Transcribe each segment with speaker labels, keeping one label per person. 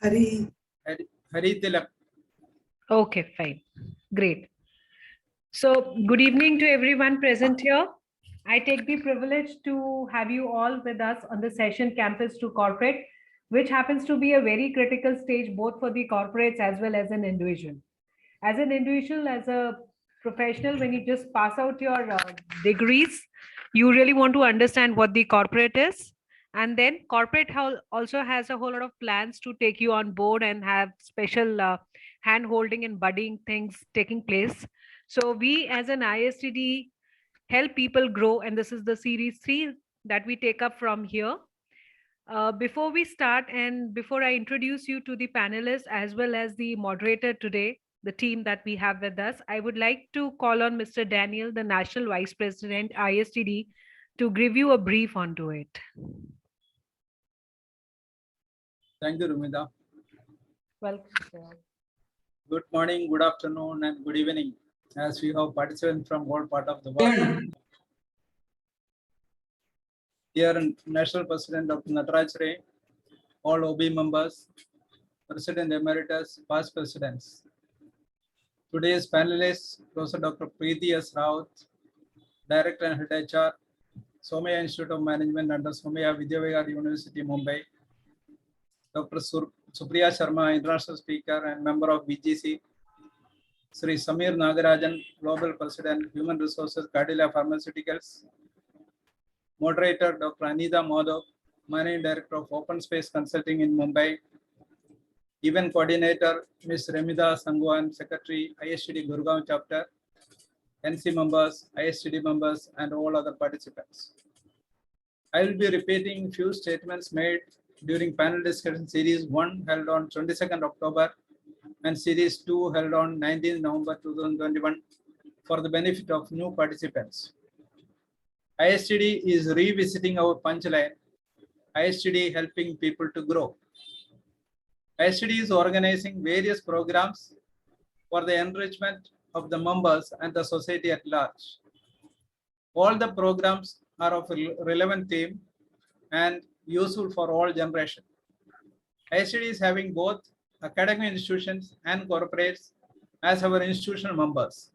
Speaker 1: Hari.
Speaker 2: Hari Tilak.
Speaker 3: Okay, fine. Great. So, good evening to everyone present here. I take the privilege to have you all with us on the session Campus to Corporate, which happens to be a very critical stage both for the corporates as well as an individual. As an individual, as a professional, when you just pass out your degrees, you really want to understand what the corporate is. And then corporate also has a whole lot of plans to take you on board and have special hand holding and buddying things taking place. So we as an ISTD help people grow, and this is the series 3 that we take up from here. Before we start and before I introduce you to the panelists as well as the moderator today, the team that we have with us, I would like to call on Mr. Daniel, the National Vice President, ISTD, to give you a brief onto it.
Speaker 2: Thank you, Rumida.
Speaker 3: Welcome, sir.
Speaker 2: Good morning, good afternoon, and good evening, as we have participants from all part of the world. Here, National President Dr. Nataraj Ray, all OB members, President Emeritus, past presidents. Today's panelists, Professor Dr. Preeti S. Raut, Director and Head HR, Somaya Institute of Management under Somaya Vidyavihaar University, Mumbai. Dr. Supriya Sharma, International Speaker and member of BGC. Sri Samir Nagarajan, Global President, Human Resources, Cadila Pharmaceuticals. Moderator, Dr. Anita Madhav, Managing Director of Open Space Consulting in Mumbai. Event Coordinator, Ms. Remida Sangwan, Secretary, ISTD Gurgaon Chapter. NC members, ISTD members, and all other participants. I will be repeating few statements made during panel discussion series 1 held on 22nd October and series 2 held on 19th November 2021 for the benefit of new participants. ISTD is revisiting our punchline, ISTD helping people to grow. ISTD is organizing various programs for the enrichment of the members and the society at large. All the programs are of a relevant theme and useful for all generations. ISTD is having both academic institutions and corporates as our institutional members.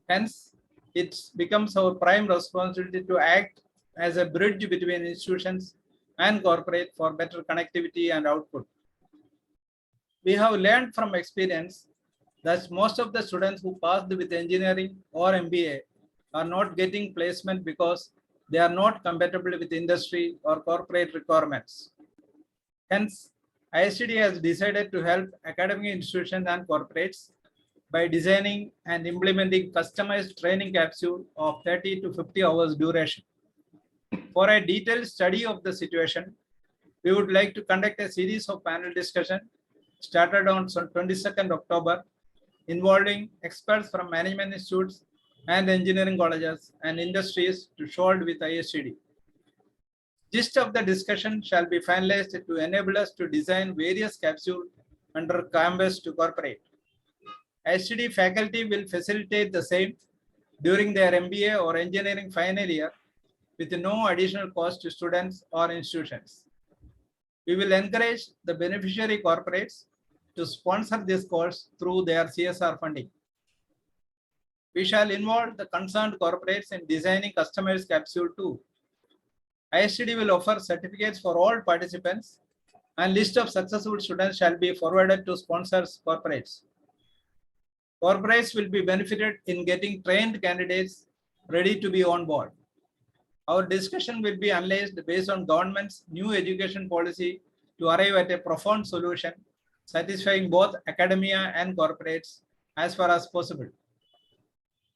Speaker 2: Hence, it becomes our prime responsibility to act as a bridge between institutions and corporate for better connectivity and output. We have learned from experience that most of the students who passed with engineering or MBA are not getting placement because they are not compatible with industry or corporate requirements. Hence, ISTD has decided to help academic institutions and corporates by designing and implementing customized training capsule of 30 to 50 hours duration. For a detailed study of the situation, we would like to conduct a series of panel discussion started on 22nd October involving experts from management institutes and engineering colleges and industries to solve with ISTD. Gist of the discussion shall be finalized to enable us to design various capsules under Campus to Corporate. ISTD faculty will facilitate the same during their MBA or engineering final year with no additional cost to students or institutions. We will encourage the beneficiary corporates to sponsor this course through their CSR funding. We shall involve the concerned corporates in designing customized capsule too. ISTD will offer certificates for all participants and list of successful students shall be forwarded to sponsors corporates. Corporates will be benefited in getting trained candidates ready to be on board. Our discussion will be unleashed based on government's new education policy to arrive at a profound solution satisfying both academia and corporates as far as possible.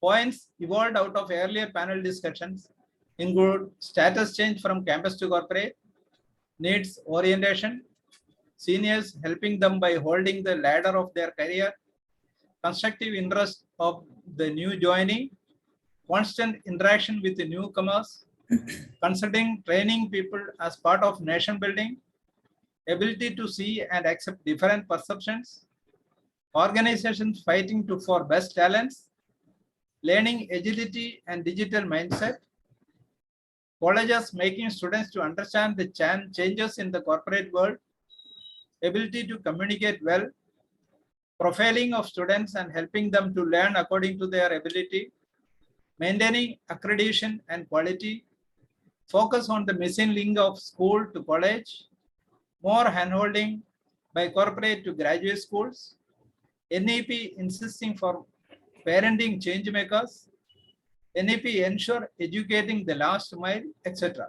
Speaker 2: Points evolved out of earlier panel discussions include status change from campus to corporate, needs orientation, seniors helping them by holding the ladder of their career, constructive interest of the new joinee, constant interaction with the newcomers, considering training people as part of nation building, ability to see and accept different perceptions, organizations fighting for best talents, learning agility and digital mindset, colleges making students to understand the changes in the corporate world, ability to communicate well, profiling of students and helping them to learn according to their ability, maintaining accreditation and quality, focus on the missing link of school to college, more handholding by corporate to graduate schools, NEP insisting for parenting change makers, NEP ensure educating the last mile, etc.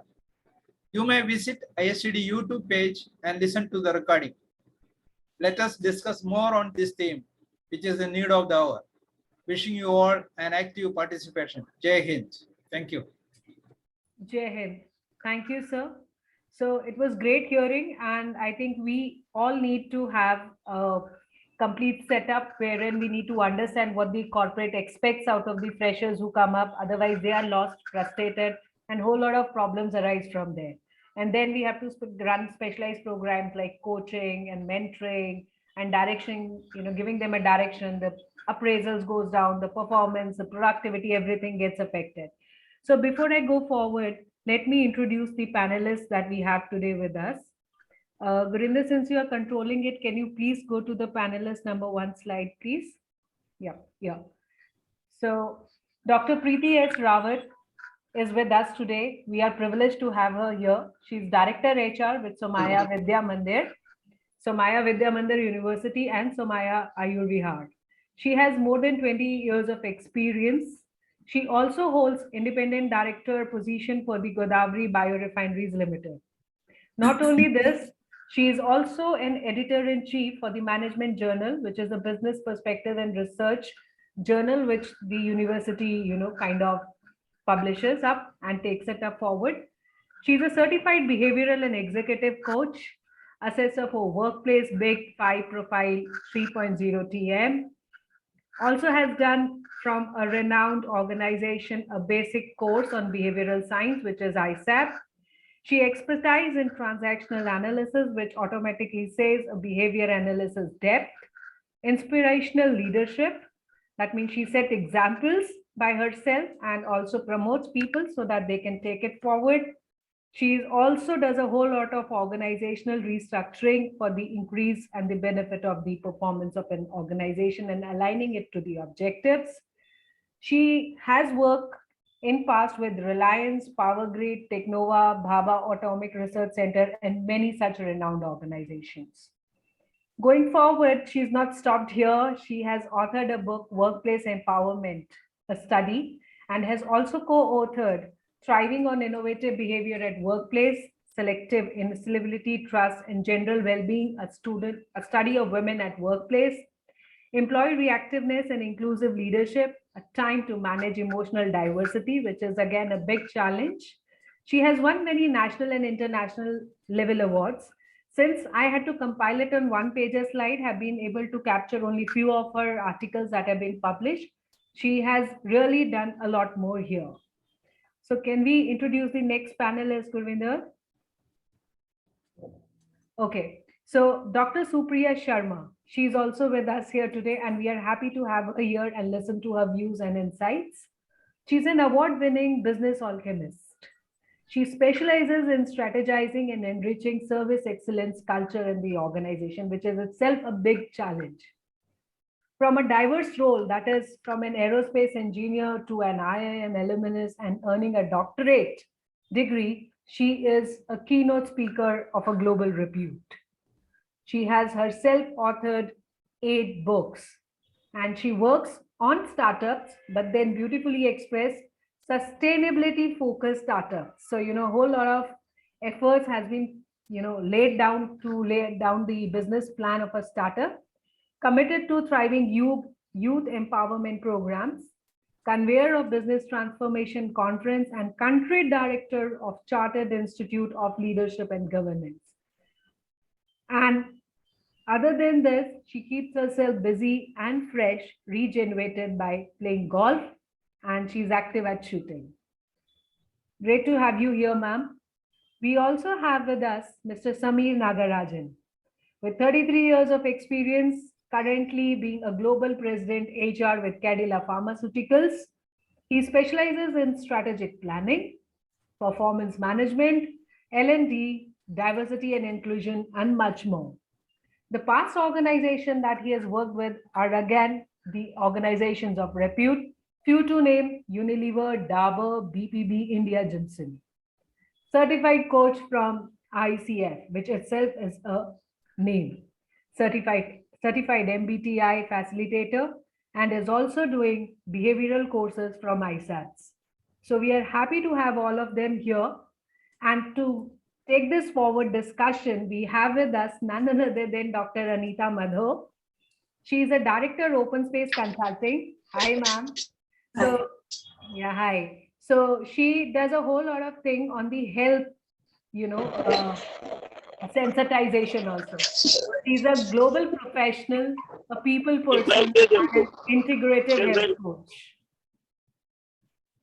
Speaker 2: You may visit ISTD YouTube page and listen to the recording. Let us discuss more on this theme, which is the need of the hour. Wishing you all an active participation. Jai Hind. Thank you.
Speaker 3: Jai Hind. Thank you, sir. So it was great hearing, and I think we all need to have a complete setup wherein we need to understand what the corporate expects out of the freshers who come up. Otherwise, they are lost, frustrated, and a whole lot of problems arise from there. And then we have to run specialized programs like coaching and mentoring and direction, giving them a direction. The appraisals goes down, the performance, the productivity, everything gets affected. So before I go forward, let me introduce the panelists that we have today with us. Gurinder, since you are controlling it, can you please go to the panelist number 1 slide, please? Yeah. So Dr. Preeti S. Rawat is with us today. We are privileged to have her here. She's Director HR with Somaya Vidya Mandir, Somaya Vidya Mandir University and Somaya Ayurvihar. She has more than 20 years of experience. She also holds independent director position for the Godavari Biorefineries Limited. Not only this, she is also an editor-in-chief for the Management Journal, which is a business perspective and research journal, which the university, kind of publishes up and takes it up forward. She's a certified behavioral and executive coach, assessor for Workplace Big 5 Profile 3.0 TM. Also has done from a renowned organization a basic course on behavioral science, which is ISAP. She expertise in transactional analysis, which automatically says a behavior analysis depth, inspirational leadership. That means she set examples by herself and also promotes people so that they can take it forward. She also does a whole lot of organizational restructuring for the increase and the benefit of the performance of an organization and aligning it to the objectives. She has worked in past with Reliance, Power Grid, Technova, Bhabha Atomic Research Center, and many such renowned organizations. Going forward, she's not stopped here. She has authored a book, Workplace Empowerment, a study, and has also co-authored Thriving on Innovative Behavior at Workplace, Selective Incivility, Trust, and General Well-Being, a study of women at workplace, Employee Reactiveness and Inclusive Leadership, a time to manage emotional diversity, which is again a big challenge. She has won many national and international level awards. Since I had to compile it on one-pager slide, have been able to capture only few of her articles that have been published. She has really done a lot more here. So can we introduce the next panelist, Gurvinder? Okay, so Dr. Supriya Sharma, she's also with us here today, and we are happy to have her here and listen to her views and insights. She's an award-winning business alchemist. She specializes in strategizing and enriching service excellence culture in the organization, which is itself a big challenge. From a diverse role, that is from an aerospace engineer to an IIM alumnus and earning a doctorate degree, she is a keynote speaker of a global repute. She has herself authored 8 books, and she works on startups, but then beautifully expressed sustainability focused startups. So, a whole lot of efforts has been, laid down to lay down the business plan of a startup, committed to thriving youth empowerment programs, convener of Business Transformation Conference, and country director of Chartered Institute of Leadership and Governance. And other than this, she keeps herself busy and fresh, regenerated by playing golf, and she's active at shooting. Great to have you here, ma'am. We also have with us Mr. Sameer Nagarajan, with 33 years of experience, currently being a global president HR with Cadila Pharmaceuticals. He specializes in strategic planning, performance management, L&D, diversity and inclusion, and much more. The past organization that he has worked with are again the organizations of repute, few to name: Unilever, Dabur, BPB, India, Johnson. Certified coach from ICF, which itself is a name. Certified MBTI facilitator, and is also doing behavioral courses from ISATs. So we are happy to have all of them here. And to take this forward discussion, we have with us none other than Dr. Anita Madhav. She is a director, Open Space Consulting. Hi, ma'am. So, yeah, hi. So she does a whole lot of thing on the health, sensitization also. She's a global professional, a people person, and an integrative health coach.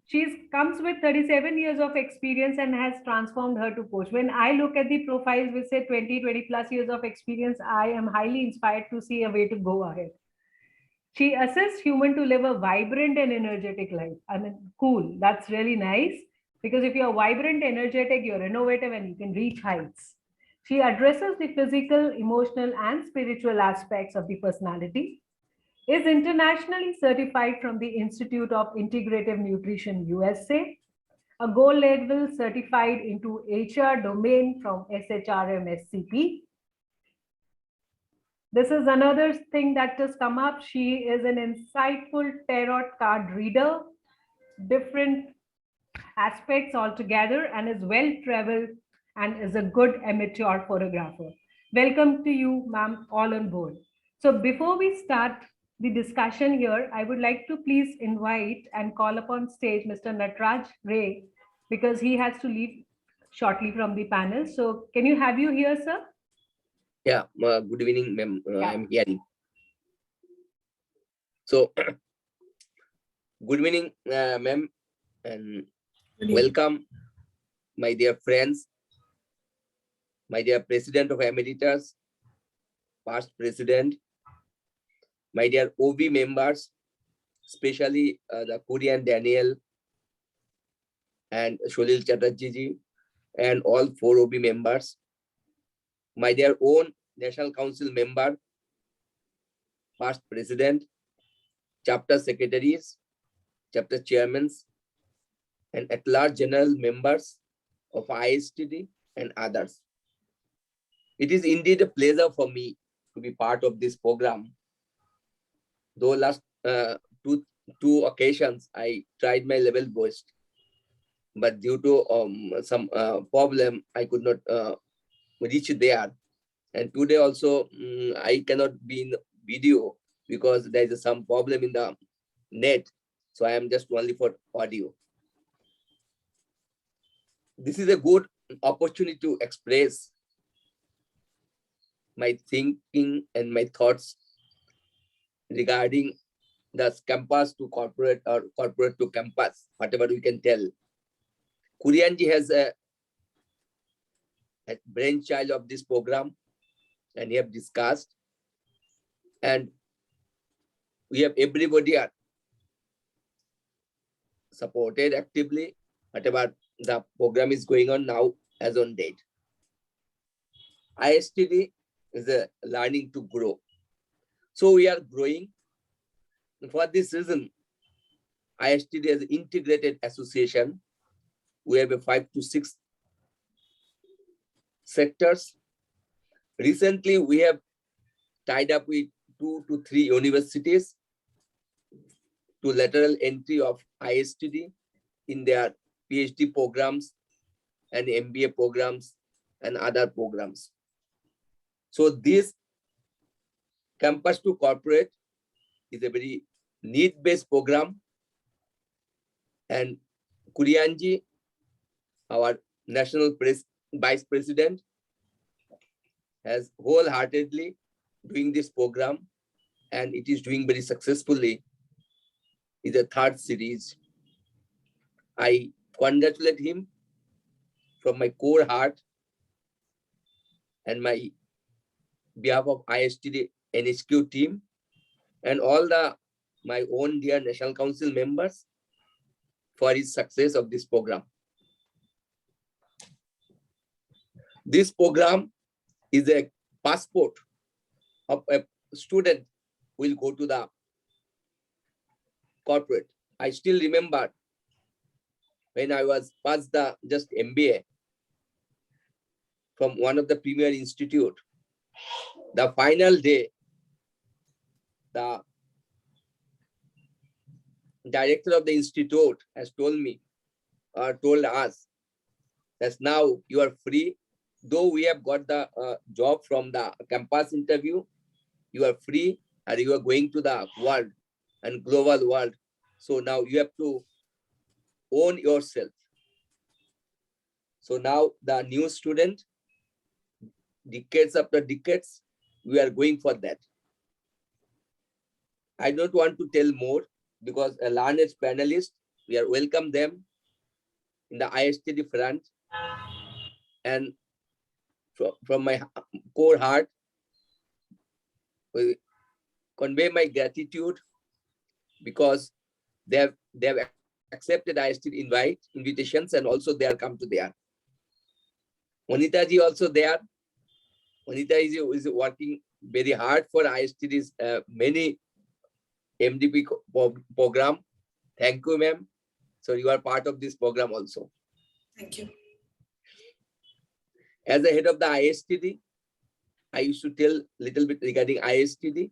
Speaker 3: She comes with 37 years of experience and has transformed her to coach. When I look at the profiles with say 20 plus years of experience, I am highly inspired to see a way to go ahead. She assists human to live a vibrant and energetic life. I mean, cool. That's really nice. Because if you're vibrant, energetic, you're innovative, and you can reach heights. She addresses the physical, emotional, and spiritual aspects of the personality, is internationally certified from the Institute of Integrative Nutrition USA, a gold level certified into HR domain from SHRM SCP. This is another thing that has come up. She is an insightful tarot card reader, different aspects altogether, and is well traveled and is a good amateur photographer. Welcome to you, ma'am, all on board. So before we start the discussion here, I would like to please invite and call upon stage Mr. Natraj Ray, because he has to leave shortly from the panel. So can you have you here, sir?
Speaker 1: Yeah, good evening, ma'am.
Speaker 3: Yeah.
Speaker 1: I'm hearing. So, good evening, ma'am, and welcome, my dear friends, my dear President of Emeritus, past President, my dear OB members, especially the Korean Daniel and Sholil Chatterjee, and all 4 OB members, my dear own National Council member, past President, chapter secretaries, chapter chairmen, and at-large general members of ISTD and others. It is indeed a pleasure for me to be part of this program. Though last two occasions I tried my level best, but due to some problem, I could not reach there. And today also I cannot be in video because there is some problem in the net. So I am just only for audio. This is a good opportunity to express my thinking and my thoughts regarding the campus to corporate or corporate to campus, whatever we can tell. Kurianji has a brainchild of this program, and we have discussed, and we have everybody are supported actively, whatever the program is going on now as on date. ISTD is a learning to grow. So we are growing. For this reason, ISTD is an integrated association. We have a 5 to 6 sectors. Recently, we have tied up with 2 to 3 universities to lateral entry of ISTD in their PhD programs and MBA programs and other programs. So this campus to corporate is a very need-based program, and Kurianji, our national vice president, has wholeheartedly doing this program, and it is doing very successfully. It's the 3rd series. I congratulate him from my core heart and my behalf of ISTD NHQ team and all my own dear National Council members for his success of this program. This program is a passport of a student will go to the corporate. I still remember when I was past the just MBA from one of the premier institute, the final day, the director of the institute has told me or told us that now you are free. Though we have got the job from the campus interview, you are free and you are going to the world and global world. So now you have to own yourself. So now the new student, decades after decades, we are going for that. I don't want to tell more because a learned panelist, we are welcome them in the ISTD front. And from my core heart, we convey my gratitude because they have accepted ISTD invitations, and also they are come to there. Monita ji also there. Monita is working very hard for ISTD's many MDP program. Thank you, ma'am. So you are part of this program also.
Speaker 4: Thank you.
Speaker 1: As the head of the ISTD, I used to tell a little bit regarding ISTD.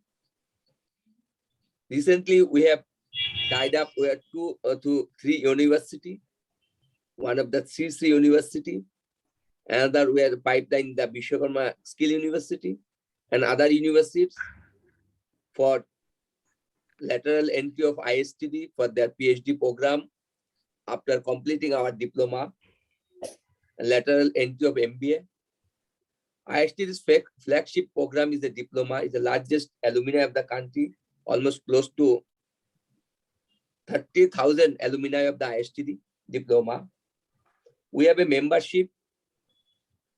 Speaker 1: Recently, we have tied up with 2 to 3 universities. One of the Sri University, another we have pipeline the Vishwakarma Skill University, and other universities for lateral entry of ISTD for their PhD program after completing our diploma, lateral entry of MBA. ISTD's flagship program is the diploma, is the largest alumni of the country, almost close to 30,000 alumni of the ISTD diploma. We have a membership.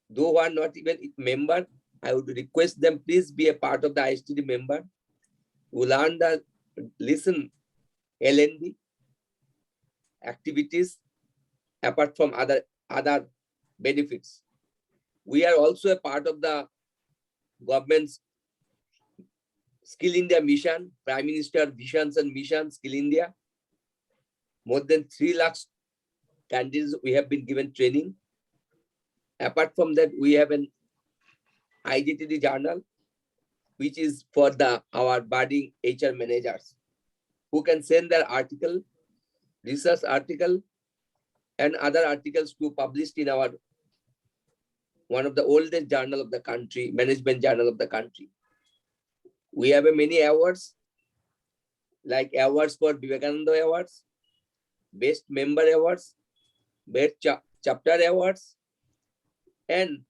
Speaker 1: Though who are not even a member, I would request them, please be a part of the ISTD member. You learn the listen L&D activities apart from other benefits. We are also a part of the government's Skill India mission, Prime Minister Visions and Mission Skill India. More than 3 lakh candidates we have been given training. Apart from that, we have an IGTD journal, which is for our budding HR managers who can send their article, research article, and other articles to published in our one of the oldest journal of the country, management journal of the country. We have many awards, like awards for Vivekananda Awards, Best Member Awards, Best Chapter Awards, and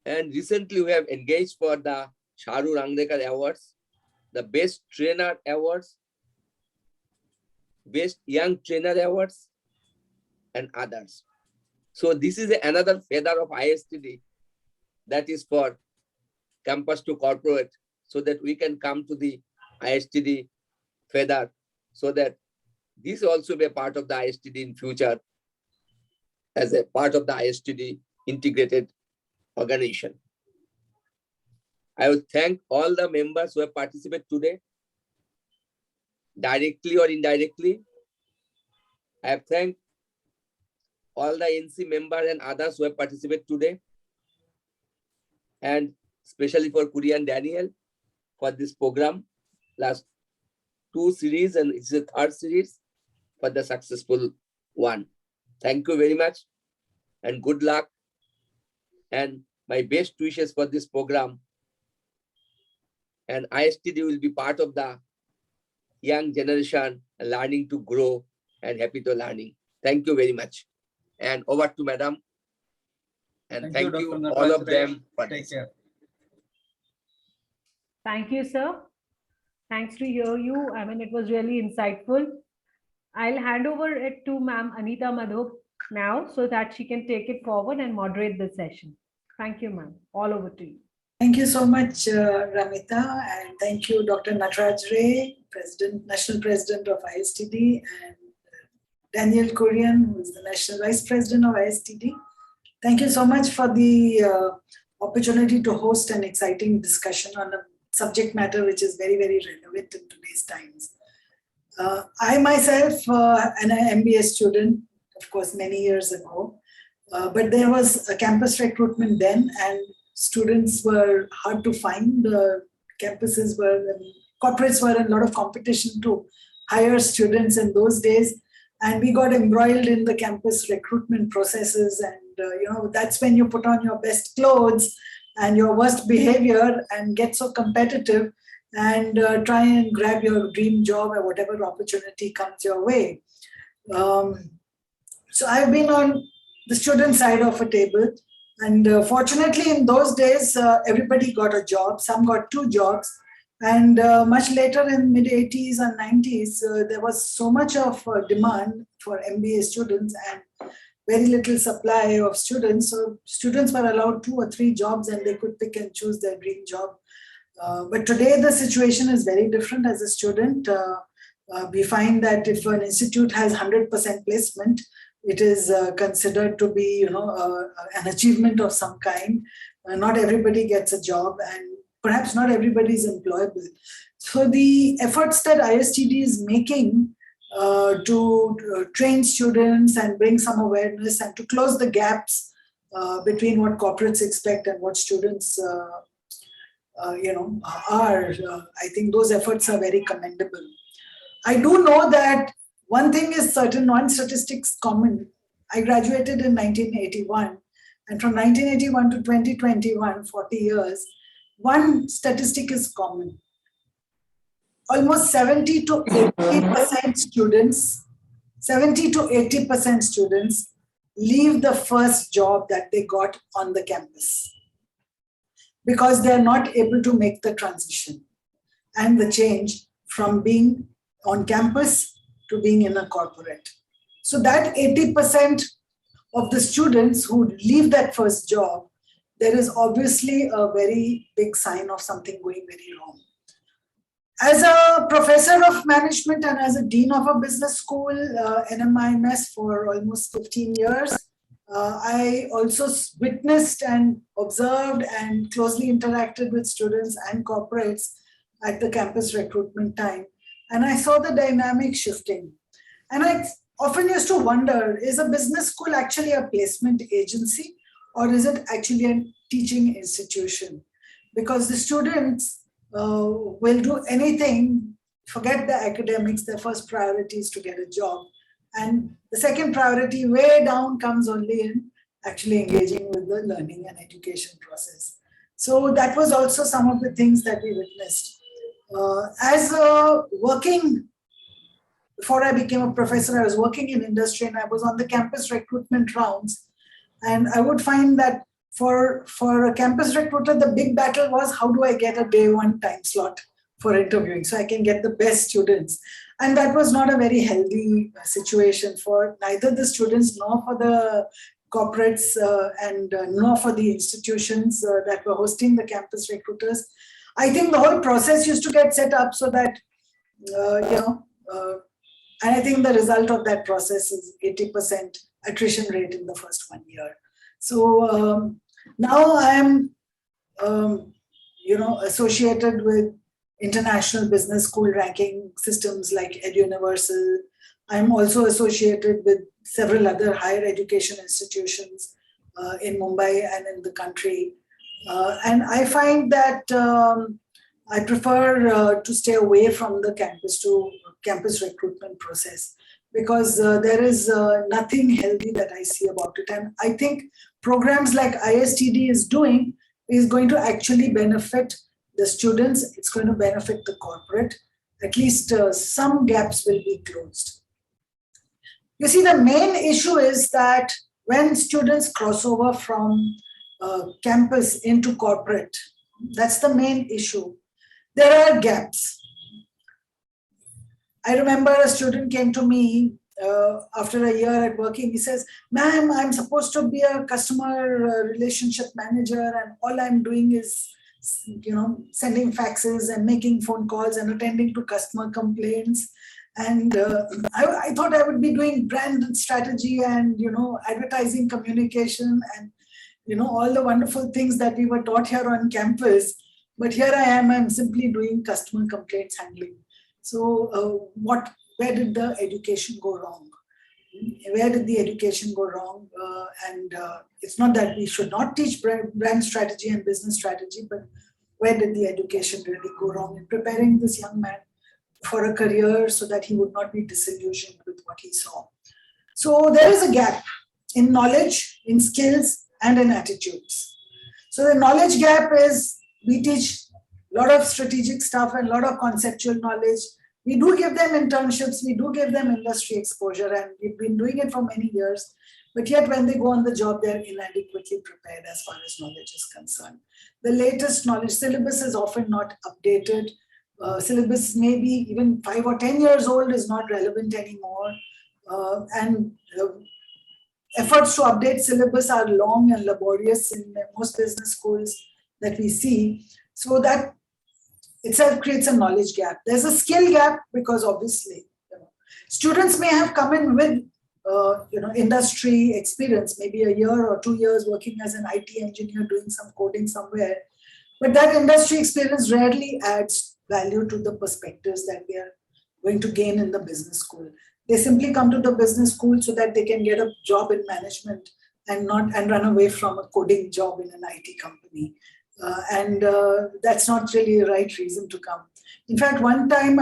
Speaker 1: recently we have engaged for the Sharu Rangdekar Awards, the Best Trainer Awards, Best Young Trainer Awards, and others. So this is another feather of ISTD that is for campus to corporate, so that we can come to the ISTD feather, so that this also be a part of the ISTD in future as a part of the ISTD integrated organization. I would thank all the members who have participated today, directly or indirectly. I have thanked all the NC members and others who have participated today, and especially for Kuri and Daniel for this program, last 2 series, and it's the 3rd series for the successful one. Thank you very much and good luck, and my best wishes for this program. And ISTD will be part of the young generation learning to grow and happy to learning. Thank you very much. And over to Madam. And thank you
Speaker 2: Dr.
Speaker 1: all of
Speaker 2: Nataraj Ray.
Speaker 1: them for
Speaker 2: Take
Speaker 1: this.
Speaker 2: care.
Speaker 3: Thank you, sir. Thanks to hear you. I mean, it was really insightful. I'll hand over it to Ma'am Anita Madhok now so that she can take it forward and moderate the session. Thank you, ma'am. All over to you.
Speaker 4: Thank you so much, Ramita, and thank you, Dr. Nataraj Ray, National President of ISTD, and Daniel Korean, who is the National Vice President of ISTD. Thank you so much for the opportunity to host an exciting discussion on a subject matter which is very, very relevant in today's times. I myself, am an MBA student, of course, many years ago, but there was a campus recruitment then, and students were hard to find. Campuses were, corporates were in a lot of competition to hire students in those days, and we got embroiled in the campus recruitment processes. And that's when you put on your best clothes and your worst behavior and get so competitive and try and grab your dream job or whatever opportunity comes your way. So I've been on the student side of a table, and fortunately in those days, everybody got a job. Some got 2 jobs, and much later in mid 80s and 90s, there was so much of demand for MBA students and very little supply of students. So students were allowed 2 or 3 jobs and they could pick and choose their dream job. But today the situation is very different. As a student, we find that if an institute has 100% placement, it is considered to be, an achievement of some kind. Not everybody gets a job, and perhaps not everybody is employable. So the efforts that ISTD is making to train students and bring some awareness and to close the gaps between what corporates expect and what students are, I think those efforts are very commendable. I do know that one thing is certain, one statistic's common. I graduated in 1981, and from 1981 to 2021, 40 years, one statistic is common. Almost 70 to 80% students, 70 to 80% students leave the first job that they got on the campus because they're not able to make the transition and the change from being on campus to being in a corporate. So that 80% of the students who leave that first job, there is obviously a very big sign of something going very wrong. As a professor of management and as a dean of a business school, NMIMS, for almost 15 years, I also witnessed and observed and closely interacted with students and corporates at the campus recruitment time. And I saw the dynamic shifting. And I often used to wonder, is a business school actually a placement agency, or is it actually a teaching institution? Because the students will do anything, forget the academics, their first priority is to get a job. And the second priority way down comes only in actually engaging with the learning and education process. So that was also some of the things that we witnessed. Before I became a professor, I was working in industry and I was on the campus recruitment rounds. And I would find that for a campus recruiter, the big battle was, how do I get a day 1 time slot for interviewing so I can get the best students? And that was not a very healthy situation for neither the students nor for the corporates and nor for the institutions that were hosting the campus recruiters. I think the whole process used to get set up so that, and I think the result of that process is 80% attrition rate in the first 1 year. So now I am, associated with international business school ranking systems like EdUniversal. I'm also associated with several other higher education institutions in Mumbai and in the country. And I find that I prefer to stay away from the campus recruitment process, because there is nothing healthy that I see about it. And I think programs like ISTD is doing is going to actually benefit the students. It's going to benefit the corporate. At least some gaps will be closed. You see, the main issue is that when students cross over from campus into corporate, that's the main issue. There are gaps. I remember a student came to me after a year at working. He says, "Ma'am, I'm supposed to be a customer relationship manager, and all I'm doing is, sending faxes and making phone calls and attending to customer complaints. And I thought I would be doing brand strategy and, advertising communication and, all the wonderful things that we were taught here on campus. But here I'm simply doing customer complaints handling. So where did the education go wrong? Where did the education go wrong? And it's not that we should not teach brand strategy and business strategy, but where did the education really go wrong in preparing this young man for a career so that he would not be disillusioned with what he saw? So there is a gap in knowledge, in skills, and in attitudes. So the knowledge gap is we teach a lot of strategic stuff and a lot of conceptual knowledge. We do give them internships, we do give them industry exposure, and we've been doing it for many years. But yet when they go on the job, they're inadequately prepared as far as knowledge is concerned. The latest knowledge syllabus is often not updated. Syllabus maybe even 5 or 10 years old is not relevant anymore. Efforts to update syllabus are long and laborious in most business schools that we see. So that itself creates a knowledge gap. There's a skill gap because obviously students may have come in with industry experience, maybe a year or 2 years working as an IT engineer doing some coding somewhere. But that industry experience rarely adds value to the perspectives that we are going to gain in the business school. They simply come to the business school so that they can get a job in management and run away from a coding job in an IT company. That's not really the right reason to come. In fact, one time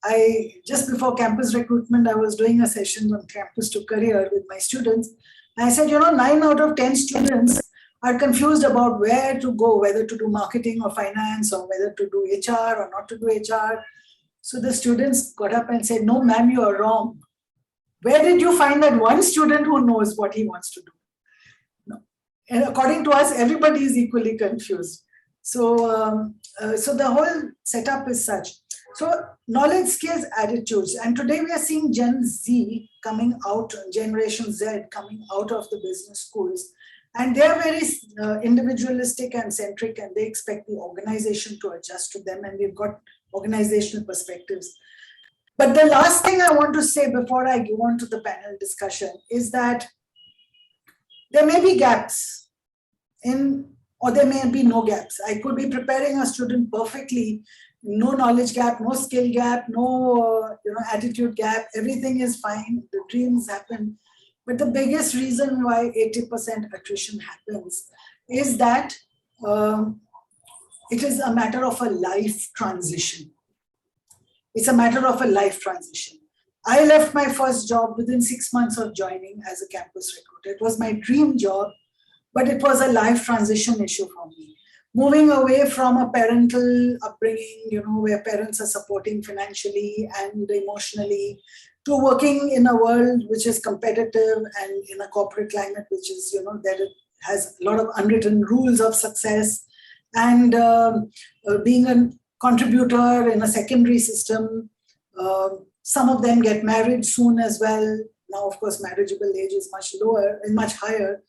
Speaker 4: I just before campus recruitment, I was doing a session on campus to career with my students. And I said, 9 out of 10 students are confused about where to go, whether to do marketing or finance or whether to do HR or not to do HR. So the students got up and said, no, ma'am, you are wrong. Where did you find that one student who knows what he wants to do? No. And according to us, everybody is equally confused. So the whole setup is such. So knowledge, skills, attitudes. And today we are seeing Gen Z coming out, Generation Z coming out of the business schools. And they are very individualistic and centric, and they expect the organization to adjust to them. And we've got organizational perspectives. But the last thing I want to say before I go on to the panel discussion is that there may be gaps or there may be no gaps. I could be preparing a student perfectly, no knowledge gap, no skill gap, no attitude gap, everything is fine, the dreams happen. But the biggest reason why 80% attrition happens is that it is a matter of a life transition. It's a matter of a life transition. I left my first job within 6 months of joining as a campus recruiter. It was my dream job, but it was a life transition issue for me. Moving away from a parental upbringing, where parents are supporting financially and emotionally, to working in a world which is competitive and in a corporate climate which is, that it has a lot of unwritten rules of success, and being a contributor in a secondary system. Some of them get married soon as well. Now, of course, marriageable age is much lower and much higher,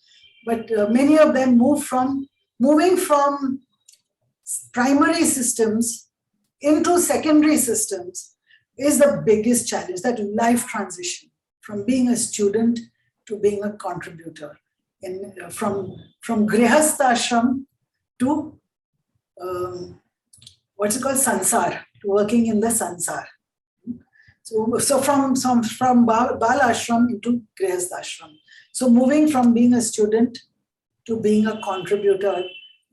Speaker 4: but many of them moving from primary systems into secondary systems is the biggest challenge, that life transition from being a student to being a contributor, from grihastha ashram to what's it called, sansar, to working in the sansar. So from Bal ashram into grihastha ashram. So moving from being a student to being a contributor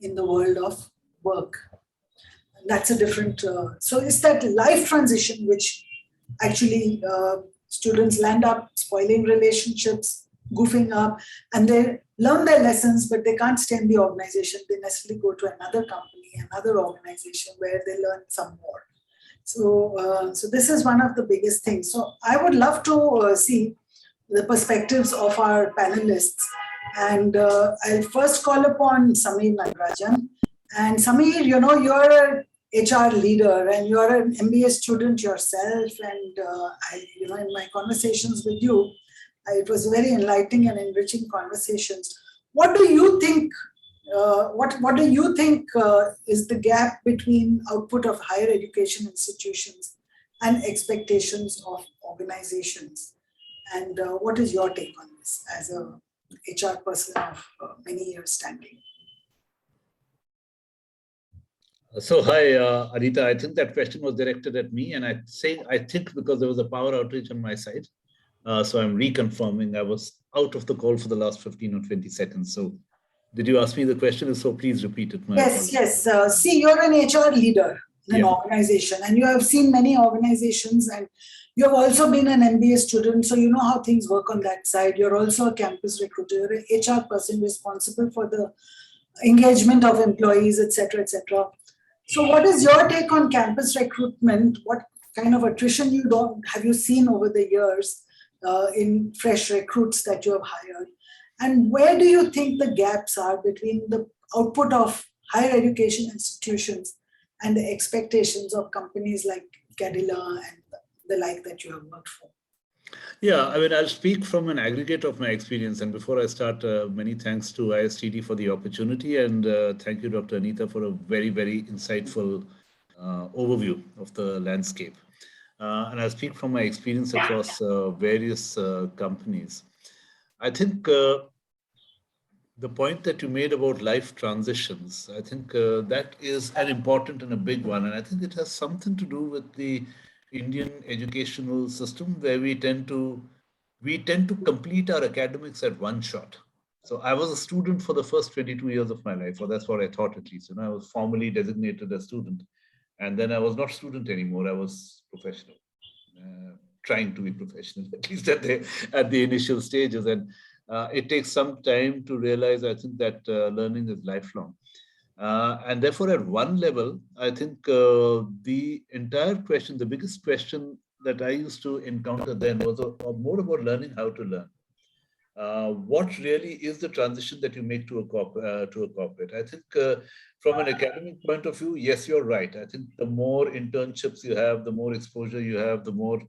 Speaker 4: in the world of work. That's a different, so it's that life transition which actually students land up spoiling relationships, goofing up, and they learn their lessons, but they can't stay in the organization. They necessarily go to another company, another organization where they learn some more. So this is one of the biggest things. So I would love to see the perspectives of our panelists. And I'll first call upon Sameer Nagarajan. And Sameer, you're an HR leader and you're an MBA student yourself. And in my conversations with you, it was very enlightening and enriching conversations. What do you think? What do you think is the gap between output of higher education institutions and expectations of organizations? And what is your take on this as a HR person of many years standing.
Speaker 5: So hi, Anita. I think that question was directed at me, and I think because there was a power outage on my side. So I'm reconfirming. I was out of the call for the last 15 or 20 seconds. So did you ask me the question? If so, please repeat it.
Speaker 4: Yes. See, you're an HR leader in an organization, and you have seen many organizations, and you have also been an MBA student, so you know how things work on that side. You're also a campus recruiter, you're an HR person responsible for the engagement of employees, etc., etc. So what is your take on campus recruitment? What kind of attrition have you seen over the years in fresh recruits that you have hired? And where do you think the gaps are between the output of higher education institutions and the expectations of companies like Cadila and the like that you have worked for?
Speaker 5: Yeah, I mean, I'll speak from an aggregate of my experience. And before I start, many thanks to ISTD for the opportunity. And thank you, Dr. Anita, for a very, very insightful overview of the landscape. And I'll speak from my experience across various companies. I think the point that you made about life transitions, I think that is an important and a big one. And I think it has something to do with the Indian educational system, where we tend to complete our academics at one shot. So I was a student for the first 22 years of my life, or that's what I thought at least. I was formally designated a student. And then I was not student anymore, I was professional, trying to be professional, at least at the initial stages. And it takes some time to realize, I think, that learning is lifelong. And therefore, at one level, I think the entire question, the biggest question that I used to encounter then was more about learning how to learn. What really is the transition that you make to a corporate? I think from an academic point of view, yes, you're right. I think the more internships you have, the more exposure you have, the more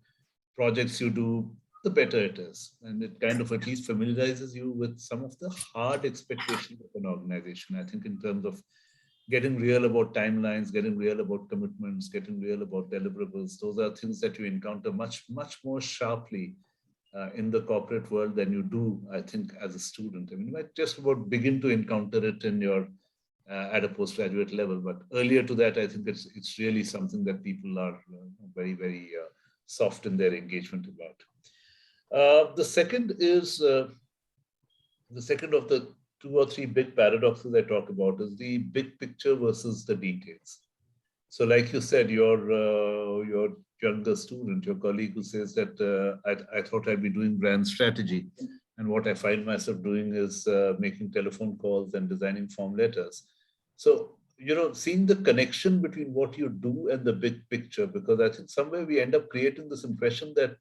Speaker 5: projects you do, the better it is. And it kind of at least familiarizes you with some of the hard expectations of an organization. I think in terms of getting real about timelines, getting real about commitments, getting real about deliverables, those are things that you encounter much, much more sharply in the corporate world than you do, I think, as a student. I mean, you might just about begin to encounter it in your at a postgraduate level, but earlier to that, I think it's really something that people are very, very soft in their engagement about. The second of the two or three big paradoxes I talk about is the big picture versus the details. So, like you said, your younger student, your colleague who says that I thought I'd be doing brand strategy, and what I find myself doing is making telephone calls and designing form letters. So, seeing the connection between what you do and the big picture, because I think somewhere we end up creating this impression that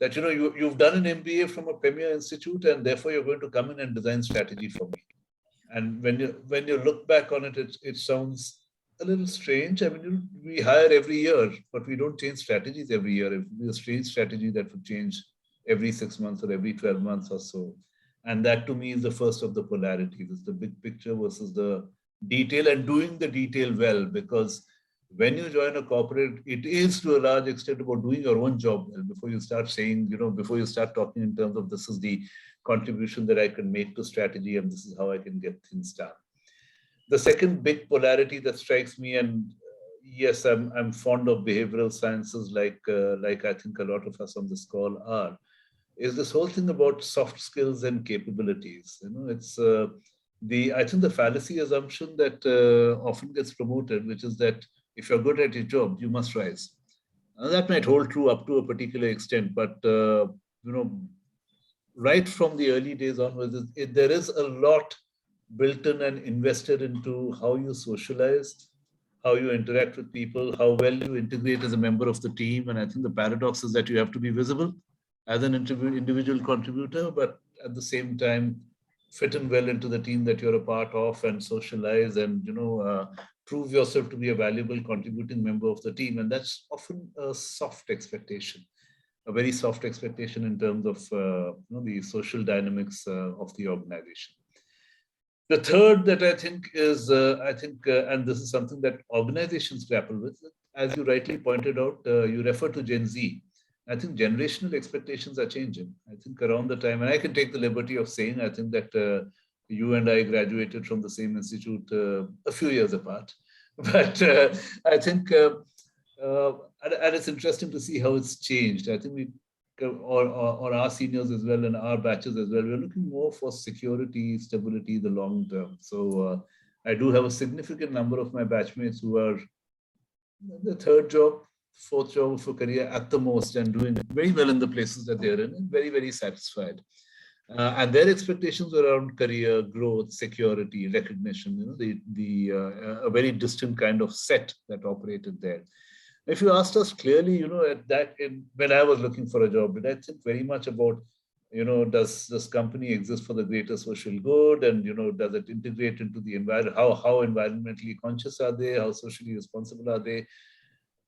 Speaker 5: you've done an MBA from a premier institute, and therefore you're going to come in and design strategy for me. And when you look back on it, it sounds a little strange. I mean, we hire every year, but we don't change strategies every year. It would be a strange strategy that would change every 6 months or every 12 months or so. And that to me is the first of the polarities. It's the big picture versus the detail, and doing the detail well, because when you join a corporate, it is to a large extent about doing your own job well before you start saying, before you start talking in terms of this is the contribution that I can make to strategy and this is how I can get things done. The second big polarity that strikes me, and yes, I'm fond of behavioral sciences like I think a lot of us on this call are, is this whole thing about soft skills and capabilities. It's I think the fallacy assumption that often gets promoted, which is that if you're good at your job, you must rise. That might hold true up to a particular extent, but right from the early days onwards, there is a lot built in and invested into how you socialize, how you interact with people, how well you integrate as a member of the team. And I think the paradox is that you have to be visible as an individual contributor, but at the same time, fit in well into the team that you're a part of and socialize and, prove yourself to be a valuable contributing member of the team. And that's often a soft expectation, a very soft expectation in terms of the social dynamics of the organization. The third that I think is, and this is something that organizations grapple with, as you rightly pointed out, you refer to Gen Z. I think generational expectations are changing. I think around the time, and I can take the liberty of saying, I think that you and I graduated from the same institute a few years apart. But I think, and it's interesting to see how it's changed. I think we, or our seniors as well, and our batches as well, we're looking more for security, stability, the long term. So I do have a significant number of my batchmates who are the third job, fourth job for career at the most, and doing very well in the places that they're in, and very, very satisfied. And their expectations around career growth, security, recognition, a very distant kind of set that operated there. If you asked us clearly, when I was looking for a job, did I think very much about, does this company exist for the greater social good, and does it integrate into the environment? How environmentally conscious are they? How socially responsible are they?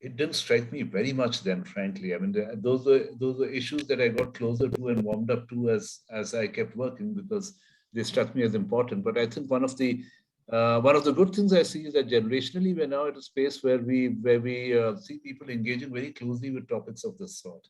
Speaker 5: It didn't strike me very much then, frankly. I mean, those were issues that I got closer to and warmed up to as I kept working, because they struck me as important. But I think one of the good things I see is that generationally we're now at a space where we see people engaging very closely with topics of this sort.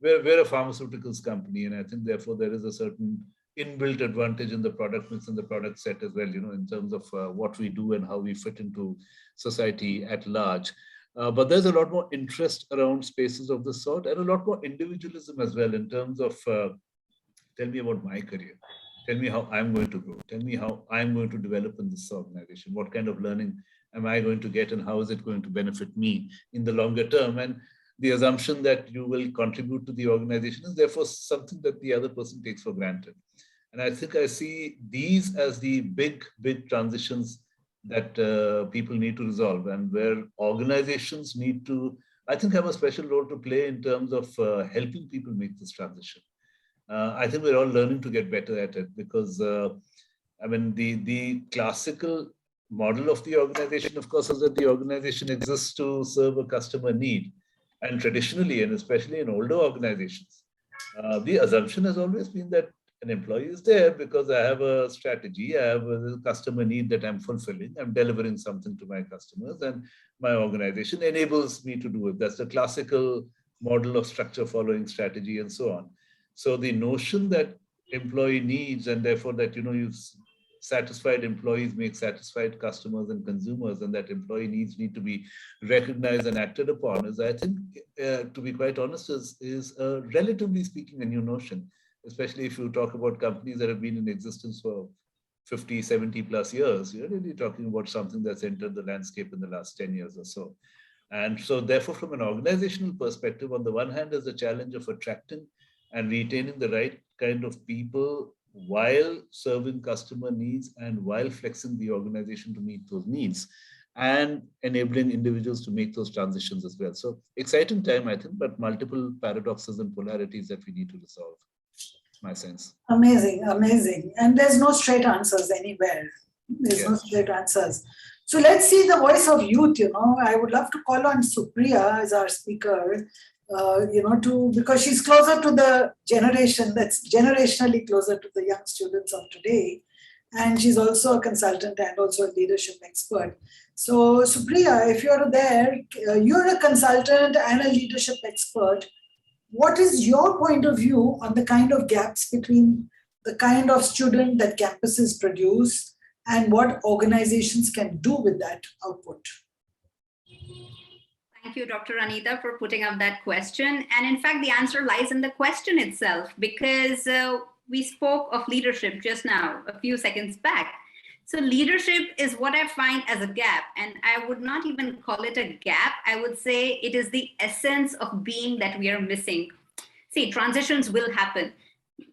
Speaker 5: We're a pharmaceuticals company, and I think therefore there is a certain inbuilt advantage in the product mix and the product set as well, in terms of what we do and how we fit into society at large. But there's a lot more interest around spaces of this sort, and a lot more individualism as well in terms of tell me about my career, tell me how I'm going to grow, tell me how I'm going to develop in this organization, what kind of learning am I going to get, and how is it going to benefit me in the longer term. And the assumption that you will contribute to the organization is therefore something that the other person takes for granted. And I think I see these as the big transitions that people need to resolve, and where organizations need to, I think, have a special role to play in terms of helping people make this transition. I think we're all learning to get better at it, because the classical model of the organization, of course, is that the organization exists to serve a customer need. And traditionally, and especially in older organizations, the assumption has always been that an employee is there because I have a strategy, I have a customer need that I'm fulfilling, I'm delivering something to my customers, and my organization enables me to do it. That's the classical model of structure following strategy and so on. So the notion that employee needs, and therefore that, you've satisfied employees make satisfied customers and consumers, and that employee needs need to be recognized and acted upon, is, I think, to be quite honest, is relatively speaking a new notion, especially if you talk about companies that have been in existence for 50, 70 plus years. You're really talking about something that's entered the landscape in the last 10 years or so. And so therefore, from an organizational perspective, on the one hand, there's a challenge of attracting and retaining the right kind of people while serving customer needs and while flexing the organization to meet those needs and enabling individuals to make those transitions as well. So exciting time, I think, but multiple paradoxes and polarities that we need to resolve, my sense.
Speaker 4: Amazing, amazing. And there's no straight answers anywhere. There's no straight answers. So let's see the voice of youth. I would love to call on Supriya as our speaker, because she's closer to the generation that's generationally closer to the young students of today. And she's also a consultant and also a leadership expert. So Supriya, if you're there, you're a consultant and a leadership expert. What is your point of view on the kind of gaps between the kind of student that campuses produce and what organizations can do with that output?
Speaker 6: Thank you, Dr. Anita, for putting up that question. And in fact, the answer lies in the question itself, because we spoke of leadership just now, a few seconds back. So leadership is what I find as a gap, and I would not even call it a gap. I would say it is the essence of being that we are missing. See, transitions will happen.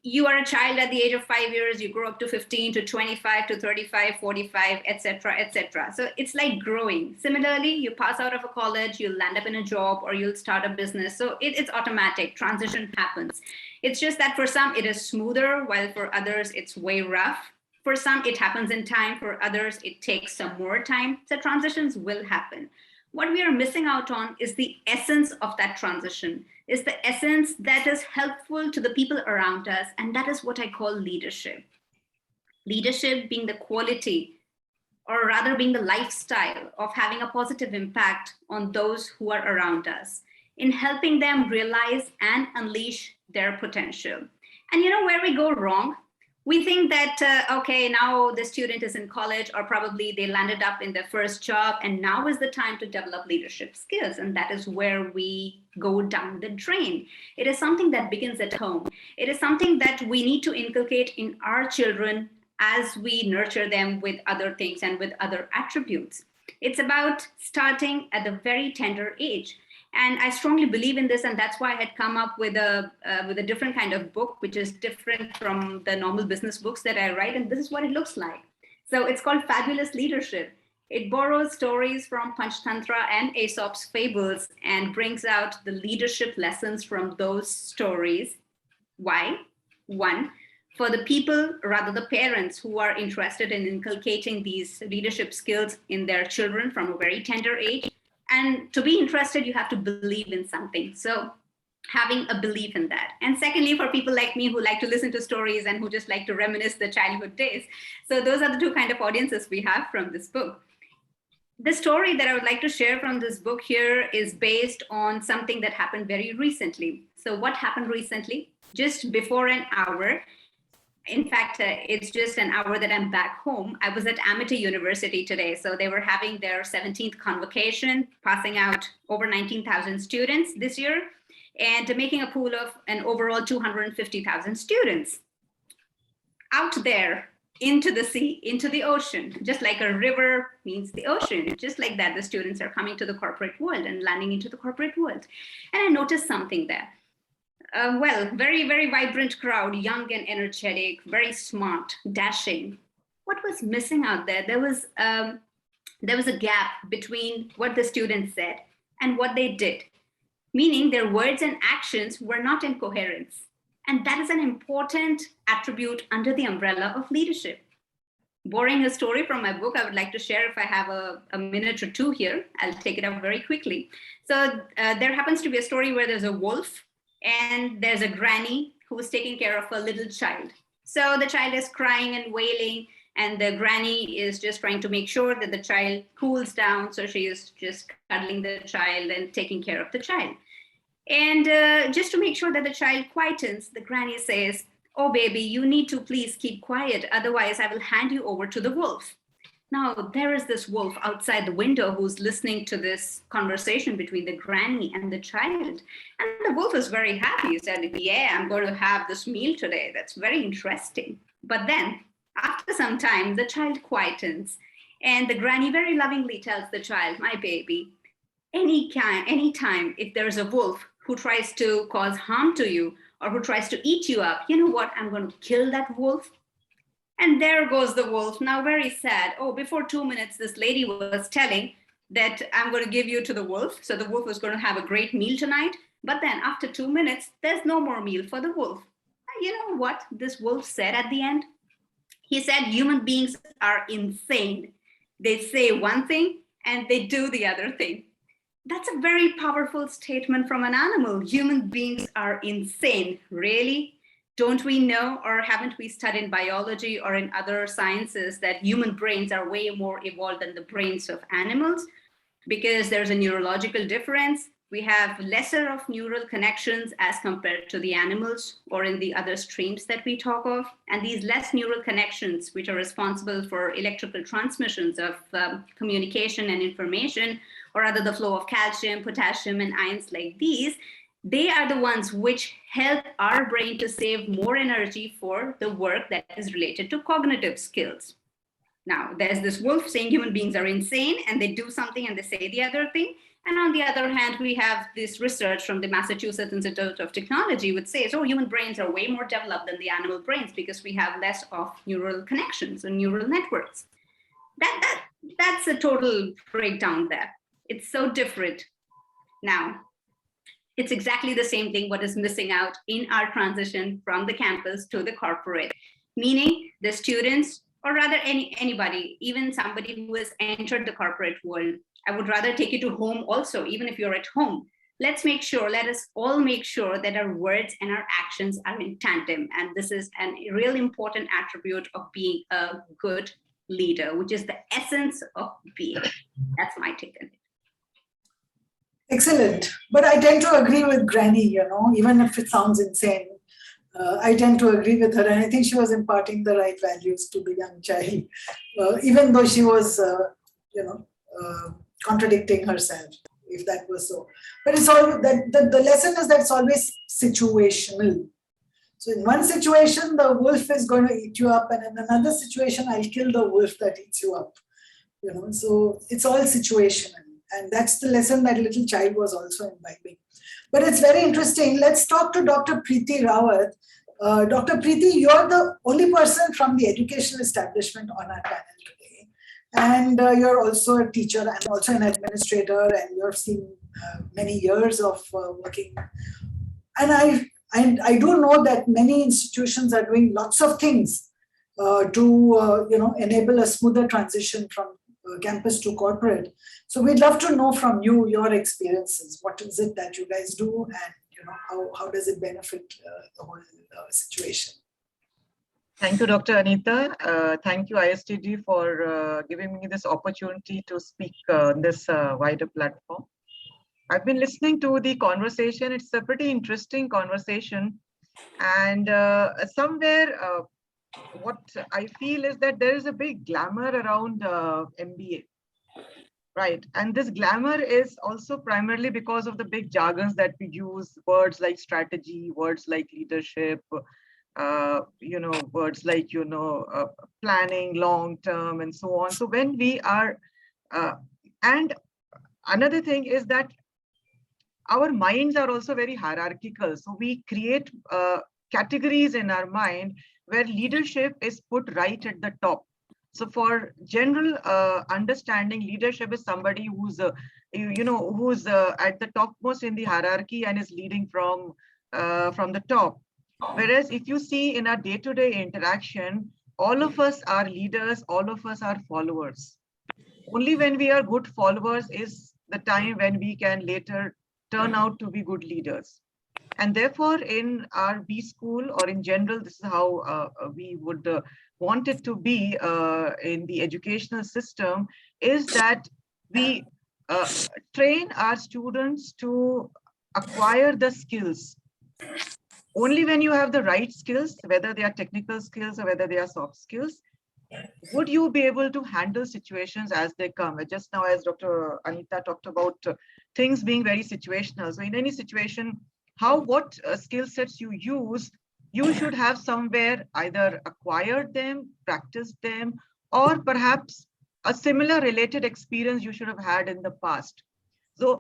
Speaker 6: You are a child at the age of 5 years, you grow up to 15, to 25, to 35, 45, etc., etc. So it's like growing. Similarly, you pass out of a college, you'll land up in a job, or you'll start a business. So it's automatic. Transition happens. It's just that for some, it is smoother, while for others, it's way rough. For some, it happens in time. For others, it takes some more time. So transitions will happen. What we are missing out on is the essence of that transition, is the essence that is helpful to the people around us. And that is what I call leadership. Leadership being the quality, or rather being the lifestyle of having a positive impact on those who are around us. in helping them realize and unleash their potential. And you know where we go wrong? We think that, okay, now the student is in college, or probably they landed up in their first job, and now is the time to develop leadership skills. And that is where we go down the drain. It is something that begins at home. It is something that we need to inculcate in our children as we nurture them with other things and with other attributes. It's about starting at a very tender age. And I strongly believe in this, and that's why I had come up with a different kind of book, which is different from the normal business books that I write. And this is what it looks like. So it's called Fabulous Leadership. It borrows stories from Panchtantra and Aesop's fables and brings out the leadership lessons from those stories. Why? One, for the people, rather the parents who are interested in inculcating these leadership skills in their children from a very tender age. And to be interested, you have to believe in something. So having a belief in that. And secondly, for people like me who like to listen to stories and who just like to reminisce the childhood days. So those are the two kind of audiences we have from this book. The story that I would like to share from this book here is based on something that happened very recently. So what happened recently? Just before an hour, in fact, it's just an hour that I'm back home. I was at Amity University today. So they were having their 17th convocation, passing out over 19,000 students this year, and making a pool of an overall 250,000 students out there into the sea, into the ocean. Just like a river means the ocean, just like that, the students are coming to the corporate world and landing into the corporate world. And I noticed something there. Well, very, very vibrant crowd, young and energetic, very smart, dashing. What was missing out there? There was a gap between what the students said and what they did, meaning their words and actions were not in coherence. And that is an important attribute under the umbrella of leadership. Borrowing a story from my book, I would like to share if I have a minute or two here. I'll take it up very quickly. So there happens to be a story where there's a wolf and there's a granny who is taking care of a little child. So the child is crying and wailing, and the granny is just trying to make sure that the child cools down. So she is just cuddling the child and taking care of the child. And just to make sure that the child quietens, the granny says, "Oh, baby, you need to please keep quiet. Otherwise, I will hand you over to the wolf." Now, there is this wolf outside the window who's listening to this conversation between the granny and the child. And the wolf is very happy. He said, "Yeah, I'm going to have this meal today. That's very interesting." But then, after some time, the child quietens. And the granny very lovingly tells the child, "My baby, anytime if there's a wolf who tries to cause harm to you or who tries to eat you up, you know what? I'm going to kill that wolf." And there goes the wolf, now very sad. Oh, before 2 minutes, this lady was telling that I'm going to give you to the wolf. So the wolf was going to have a great meal tonight. But then after 2 minutes, there's no more meal for the wolf. And you know what this wolf said at the end? He said, "Human beings are insane. They say one thing and they do the other thing." That's a very powerful statement from an animal. Human beings are insane. Really? Don't we know, or haven't we studied biology or in other sciences, that human brains are way more evolved than the brains of animals? Because there's a neurological difference. We have lesser of neural connections as compared to the animals or in the other streams that we talk of. And these less neural connections, which are responsible for electrical transmissions of communication and information, or rather the flow of calcium, potassium, and ions like these, they are the ones which help our brain to save more energy for the work that is related to cognitive skills. Now, there's this wolf saying human beings are insane and they do something and they say the other thing. And on the other hand, we have this research from the Massachusetts Institute of Technology, which says, oh, human brains are way more developed than the animal brains because we have less of neural connections and neural networks. That's a total breakdown there. It's so different. Now, it's exactly the same thing what is missing out in our transition from the campus to the corporate, meaning the students, or rather anybody, even somebody who has entered the corporate world. I would rather take you to home also, even if you're at home. Let us all make sure that our words and our actions are in tandem. And this is a real important attribute of being a good leader, which is the essence of being. That's my take on it.
Speaker 4: Excellent. But I tend to agree with Granny, even if it sounds insane. I tend to agree with her, and I think she was imparting the right values to the young child, even though she was, contradicting herself, if that was so. But it's all that the lesson is that it's always situational. So in one situation, the wolf is going to eat you up, and in another situation, I'll kill the wolf that eats you up. So it's all situational, and that's the lesson that little child was also imbibing. But it's very interesting. Let's talk to Dr. Preeti Rawat. Dr. Preeti, you're the only person from the educational establishment on our panel today. And you're also a teacher and also an administrator, and you've seen many years of working. And I do know that many institutions are doing lots of things to enable a smoother transition from campus to corporate. So we'd love to know from you your experiences. What is it that you guys do, and how does it benefit the whole situation?
Speaker 7: Thank you, Dr. Anita. Thank you, ISTD, for giving me this opportunity to speak on this wider platform. I've been listening to the conversation. It's a pretty interesting conversation. And somewhere, what I feel is that there is a big glamour around MBA. Right. And this glamour is also primarily because of the big jargons that we use, words like strategy, words like leadership, words like, planning, long term, and so on. So when we are, and another thing is that our minds are also very hierarchical. So we create categories in our mind where leadership is put right at the top. So for general understanding, leadership is somebody who's, who's at the topmost in the hierarchy and is leading from the top. Whereas if you see in our day-to-day interaction, all of us are leaders, all of us are followers. Only when we are good followers is the time when we can later turn out to be good leaders. And therefore, in our B school or in general, this is how we would want it to be in the educational system, is that we train our students to acquire the skills. Only when you have the right skills, whether they are technical skills or whether they are soft skills, would you be able to handle situations as they come. Just now, as Dr. Anita talked about things being very situational. So in any situation, what skill sets you use, you should have somewhere either acquired them, practiced them, or perhaps a similar related experience you should have had in the past. So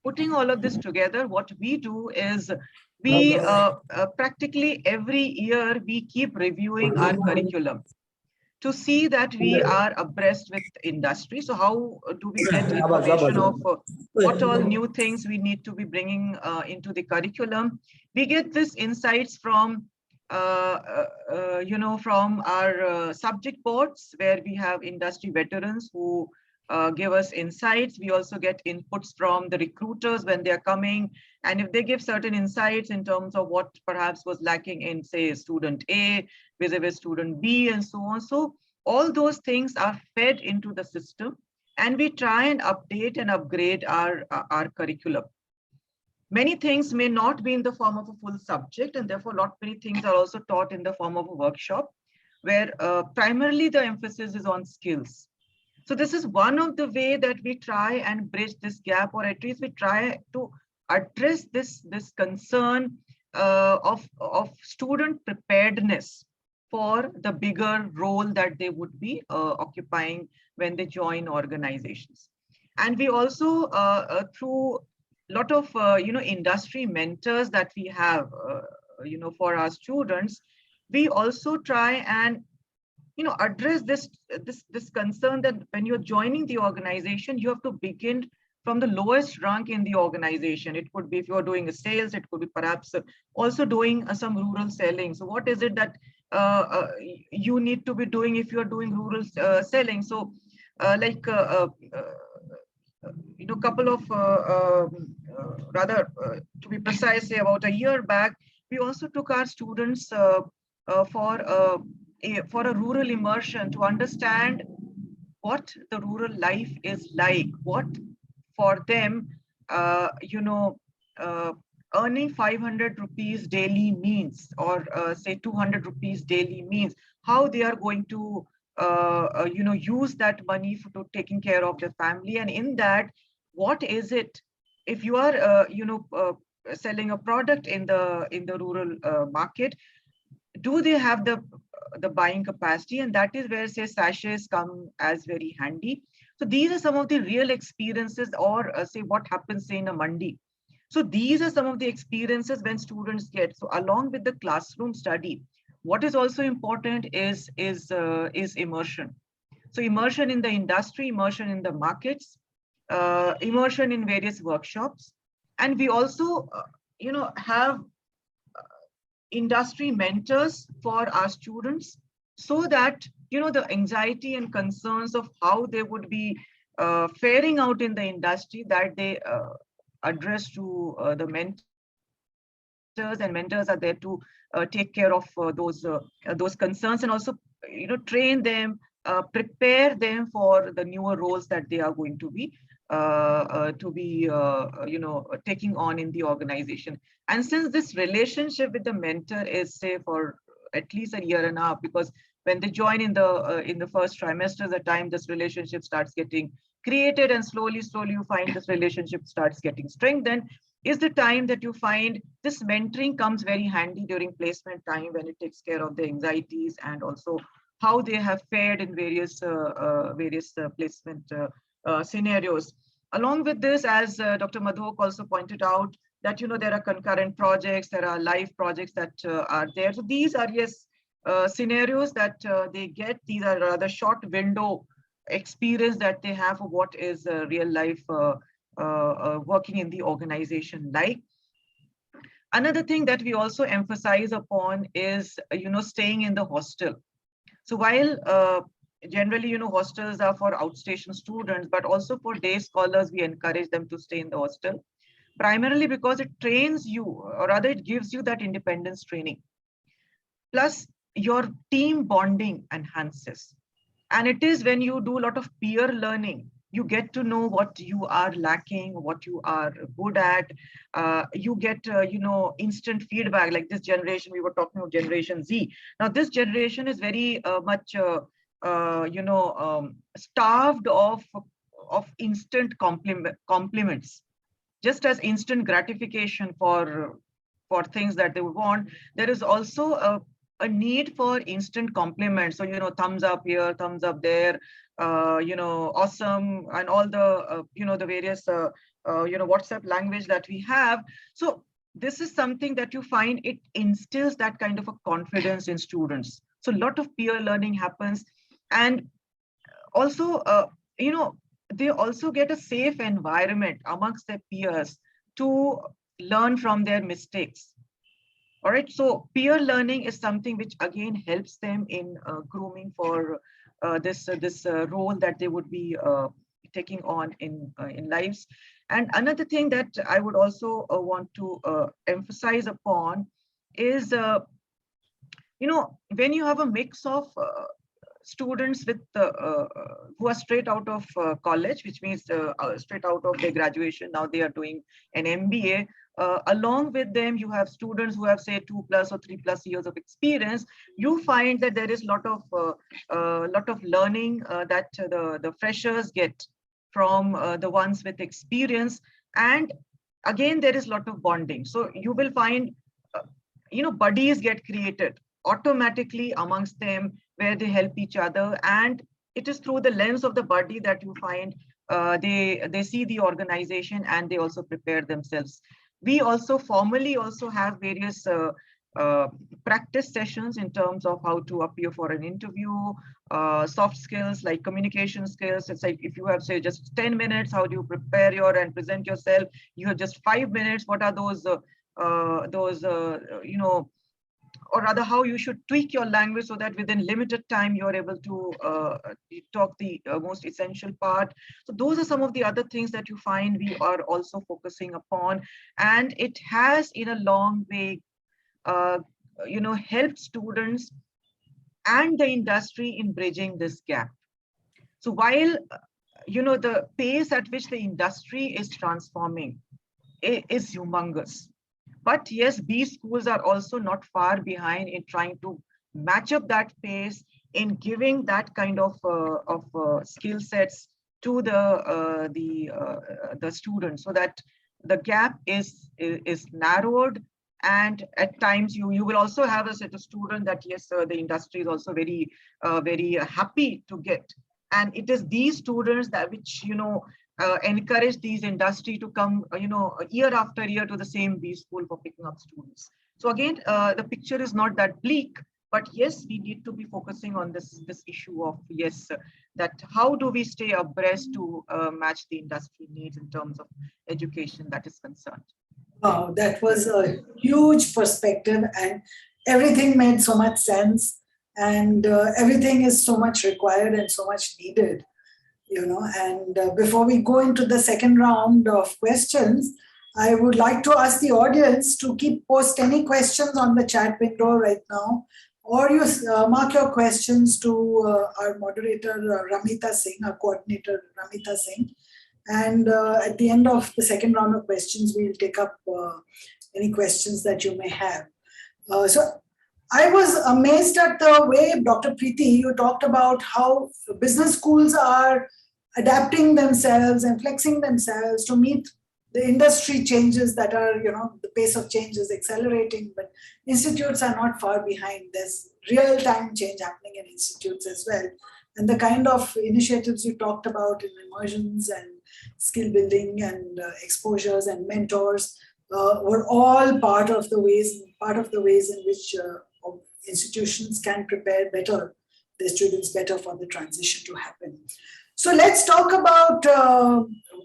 Speaker 7: putting all of this together, what we do is we practically every year, we keep reviewing our curriculum to see that we are abreast with industry. So how do we get information of what all new things we need to be bringing into the curriculum? We get these insights from, from our subject boards, where we have industry veterans who give us insights. We also get inputs from the recruiters when they're coming. And if they give certain insights in terms of what perhaps was lacking in, say, student A vis-a-vis student B and so on. So all those things are fed into the system, and we try and update and upgrade our curriculum. Many things may not be in the form of a full subject, and therefore not many things are also taught in the form of a workshop, where primarily the emphasis is on skills. So this is one of the way that we try and bridge this gap, or at least we try to address this concern of student preparedness for the bigger role that they would be occupying when they join organizations. And we also, through a lot of industry mentors that we have, for our students, we also try and address this concern that when you're joining the organization, you have to begin from the lowest rank in the organization. It could be if you're doing a sales, it could be perhaps also doing some rural selling. So what is it that you need to be doing if you're doing rural selling? So couple of to be precise, say about a year back, we also took our students for a rural immersion to understand what the rural life is like, what for them you know, earning 500 rupees daily means, or say 200 rupees daily means, how they are going to, you know, use that money to taking care of their family. And in that, what is it, if you are, you know, selling a product in the rural market, do they have the buying capacity? And that is where, say, sachets come as very handy. So these are some of the real experiences, or say what happens, say, in a mandi. So these are some of the experiences when students get. So along with the classroom study, what is also important is immersion. So immersion in the industry, immersion in the markets, immersion in various workshops. And we also, you know, have industry mentors for our students, so that, you know, the anxiety and concerns of how they would be faring out in the industry, that they address to the mentors, and mentors are there to take care of those concerns, and also, you know, train them, prepare them for the newer roles that they are going to be you know, taking on in the organization. And since this relationship with the mentor is, say, for at least a year and a half, because when they join in the first trimester, the time this relationship starts getting created, and slowly you find this relationship starts getting strengthened, is the time that you find this mentoring comes very handy during placement time, when it takes care of the anxieties and also how they have fared in various placement scenarios. Along with this, as Dr. Madhok also pointed out, that, you know, there are concurrent projects, there are live projects that are there. So these are, yes, scenarios that they get. These are rather short window experience that they have of what is real life working in the organization like. Another thing that we also emphasize upon is, you know, staying in the hostel. So while generally, you know, hostels are for outstation students, but also for day scholars, we encourage them to stay in the hostel, primarily because it trains you, or rather it gives you that independence training. Plus, your team bonding enhances. And it is when you do a lot of peer learning, you get to know what you are lacking, what you are good at. You get, you know, instant feedback. Like this generation, we were talking about Generation Z. Now, this generation is very much, you know, starved of instant compliments. Just as instant gratification for things that they want, there is also a need for instant compliments. So, you know, thumbs up here, thumbs up there, you know, awesome, and all the, you know, the various, you know, WhatsApp language that we have. So this is something that you find it instills that kind of a confidence in students. So a lot of peer learning happens. And also, you know, they also get a safe environment amongst their peers to learn from their mistakes. All right, so peer learning is something which again helps them in grooming for this role that they would be taking on in lives. And another thing that I would also want to emphasize upon is, you know, when you have a mix of students with who are straight out of college, which means straight out of their graduation, now they are doing an MBA. Along with them, you have students who have, say, 2+ or 3+ years of experience. You find that there is a lot of learning that the freshers get from the ones with experience. And again, there is a lot of bonding. So you will find, you know, buddies get created automatically amongst them, where they help each other. And it is through the lens of the buddy that you find they see the organization, and they also prepare themselves. We also formally also have various practice sessions in terms of how to appear for an interview, soft skills like communication skills. It's like, if you have, say, just 10 minutes, how do you prepare and present yourself? You have just 5 minutes. What are those you know, or rather how you should tweak your language so that within limited time you're able to talk the most essential part. So those are some of the other things that you find we are also focusing upon, and it has in a long way you know, helped students and the industry in bridging this gap. So while the pace at which the industry is transforming is humongous. But yes, these schools are also not far behind in trying to match up that pace, in giving that kind of skill sets to the students, so that the gap is narrowed. And at times you will also have a set of students that yes, the industry is also very happy to get. And it is these students that which encourage these industry to come year after year to the same B school for picking up students. So again, the picture is not that bleak, but yes, we need to be focusing on this issue of that how do we stay abreast to match the industry needs in terms of education that is concerned.
Speaker 4: Wow, that was a huge perspective, and everything made so much sense, and everything is so much required and so much needed, And before we go into the second round of questions, I would like to ask the audience to post any questions on the chat window right now, or you mark your questions to our moderator, Ramita Singh, our coordinator, Ramita Singh. And at the end of the second round of questions, we'll take up any questions that you may have. So I was amazed at the way, Dr. Preeti, you talked about how business schools are adapting themselves and flexing themselves to meet the industry changes that are, the pace of change is accelerating, but institutes are not far behind. There's real-time change happening in institutes as well. And the kind of initiatives you talked about in immersions and skill building and exposures and mentors were all part of the ways in which institutions can prepare better their students better for the transition to happen. So let's talk about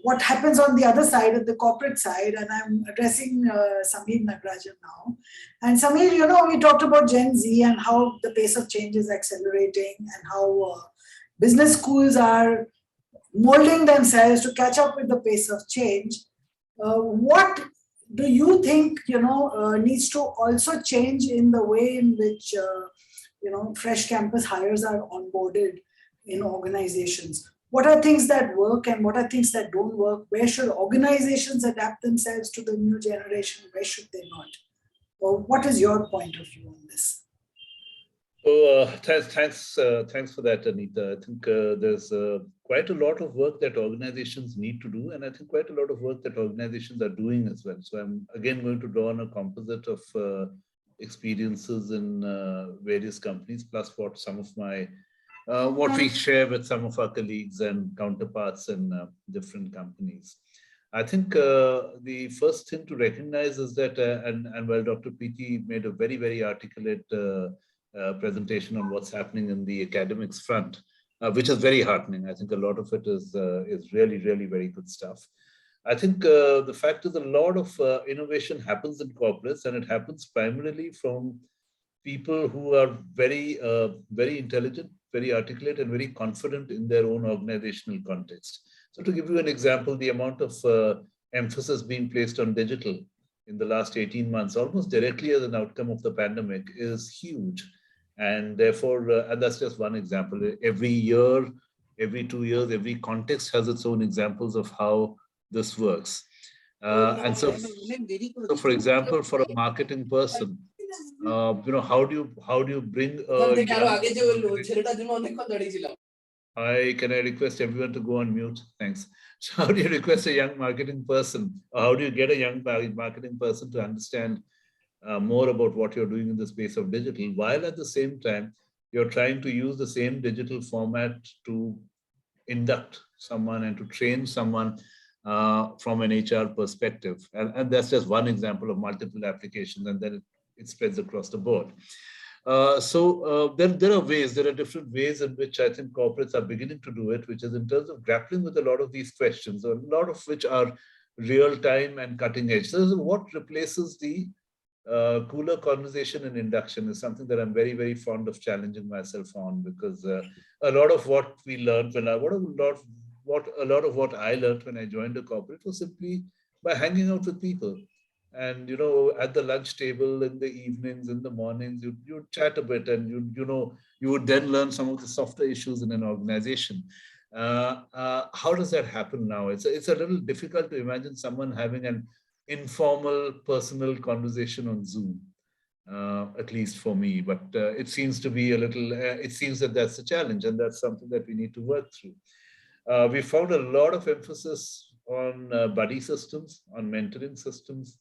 Speaker 4: what happens on the other side, at the corporate side, and I'm addressing Sameer Nagarajan now. And Sameer, we talked about Gen Z and how the pace of change is accelerating and how business schools are molding themselves to catch up with the pace of change. What do you think, needs to also change in the way in which, fresh campus hires are onboarded in organizations? What are things that work and what are things that don't work? Where should organizations adapt themselves to the new generation? Where should they not? Or what is your point of view on this?
Speaker 5: So thanks for that, Anita. I think there's quite a lot of work that organizations need to do, and I think quite a lot of work that organizations are doing as well. So I'm again going to draw on a composite of experiences in various companies, plus what some of my what we share with some of our colleagues and counterparts in different companies. I think the first thing to recognize is that, and while Dr. Preeti made a very, very articulate presentation on what's happening in the academics front, which is very heartening. I think a lot of it is really, really very good stuff. I think the fact is a lot of innovation happens in corporates, and it happens primarily from people who are very, very intelligent, very articulate, and very confident in their own organizational context. So to give you an example, the amount of emphasis being placed on digital in the last 18 months, almost directly as an outcome of the pandemic, is huge. And therefore, and that's just one example. Every year, every 2 years, every context has its own examples of how this works. And so, for example, for a marketing person, how do you bring can I request everyone to go on mute? Thanks. So how do you request a young marketing person, or how do you get a young marketing person to understand more about what you're doing in the space of digital, while at the same time, you're trying to use the same digital format to induct someone and to train someone from an HR perspective. And that's just one example of multiple applications, and then it spreads across the board. There are different ways in which I think corporates are beginning to do it, which is in terms of grappling with a lot of these questions, a lot of which are real time and cutting edge. So what replaces the cooler conversation and induction is something that I'm very, very fond of challenging myself on, because a lot of what we learned a lot of what I learned when I joined a corporate was simply by hanging out with people. And, at the lunch table, in the evenings, in the mornings, you chat a bit, and you would then learn some of the softer issues in an organization. How does that happen now? It's a little difficult to imagine someone having an informal, personal conversation on Zoom, at least for me. But it seems to be a little, it seems that that's a challenge, and that's something that we need to work through. We found a lot of emphasis on buddy systems, on mentoring systems.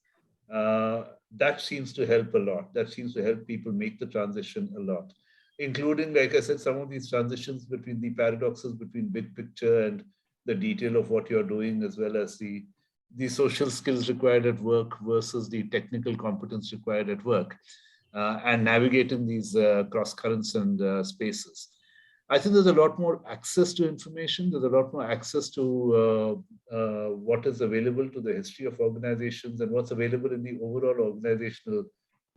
Speaker 5: That seems to help a lot. That seems to help people make the transition a lot, including, like I said, some of these transitions between the paradoxes between big picture and the detail of what you're doing, as well as the social skills required at work versus the technical competence required at work, and navigating these cross currents and spaces. I think there's a lot more access to information. There's a lot more access to what is available to the history of organizations and what's available in the overall organizational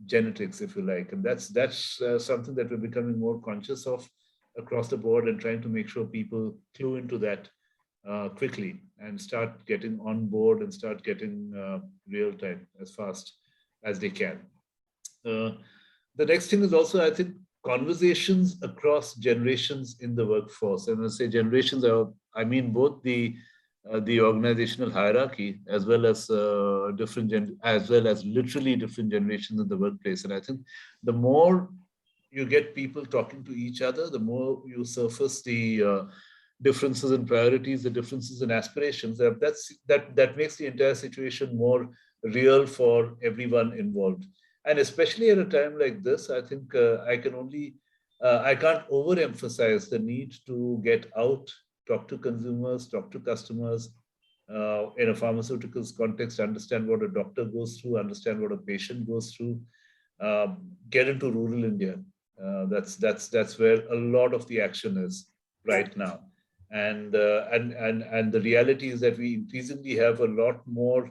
Speaker 5: genetics, if you like. And that's something that we're becoming more conscious of across the board, and trying to make sure people clue into that quickly and start getting on board and start getting real time as fast as they can. The next thing is also, I think, conversations across generations in the workforce. And when I say generations, I mean both the organizational hierarchy as well as literally different generations in the workplace. And I think the more you get people talking to each other, the more you surface the differences in priorities, the differences in aspirations. That makes the entire situation more real for everyone involved. And especially at a time like this, I think I can't overemphasize the need to get out, talk to consumers, talk to customers, in a pharmaceuticals context, understand what a doctor goes through, understand what a patient goes through, get into rural India. That's where a lot of the action is right now. And the reality is that we increasingly have a lot more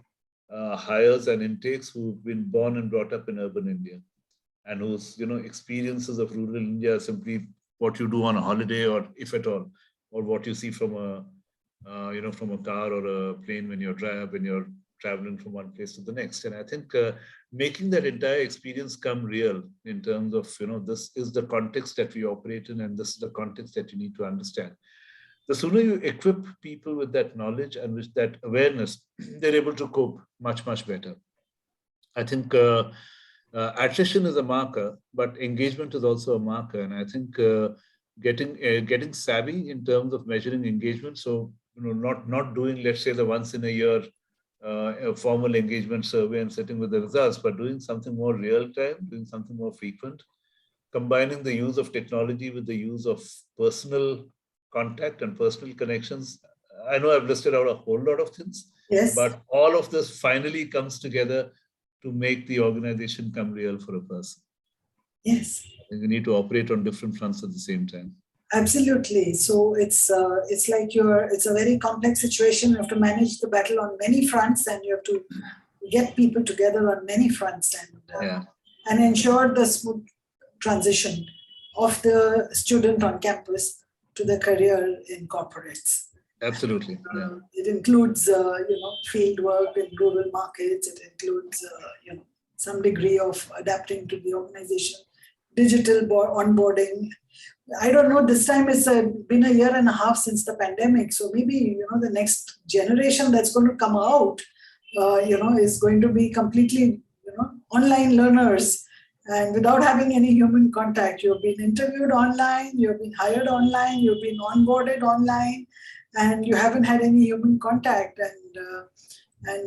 Speaker 5: hires and intakes who've been born and brought up in urban India, and whose experiences of rural India are simply what you do on a holiday, or if at all, or what you see from a car or a plane when you're traveling from one place to the next. And I think making that entire experience come real in terms of this is the context that we operate in, and this is the context that you need to understand. The sooner you equip people with that knowledge and with that awareness, they're able to cope much, much better. I think attrition is a marker, but engagement is also a marker. And I think getting savvy in terms of measuring engagement. So, not doing, let's say, the once in a year a formal engagement survey and sitting with the results, but doing something more real time, doing something more frequent, combining the use of technology with the use of personal contact and personal connections. I know I've listed out a whole lot of things,
Speaker 4: Yes.
Speaker 5: but all of this finally comes together to make the organization come real for a person.
Speaker 4: Yes.
Speaker 5: And you need to operate on different fronts at the same time.
Speaker 4: Absolutely. So it's like it's a very complex situation. You have to manage the battle on many fronts, and you have to get people together on many fronts, and ensure the smooth transition of the student on campus to the career in corporates.
Speaker 5: Absolutely.
Speaker 4: It includes field work in rural markets. It includes some degree of adapting to the organization, digital onboarding. I don't know, this time it's been a year and a half since the pandemic. So maybe, the next generation that's going to come out, is going to be completely, online learners, and without having any human contact. You've been interviewed online, you've been hired online, you've been onboarded online, and you haven't had any human contact, and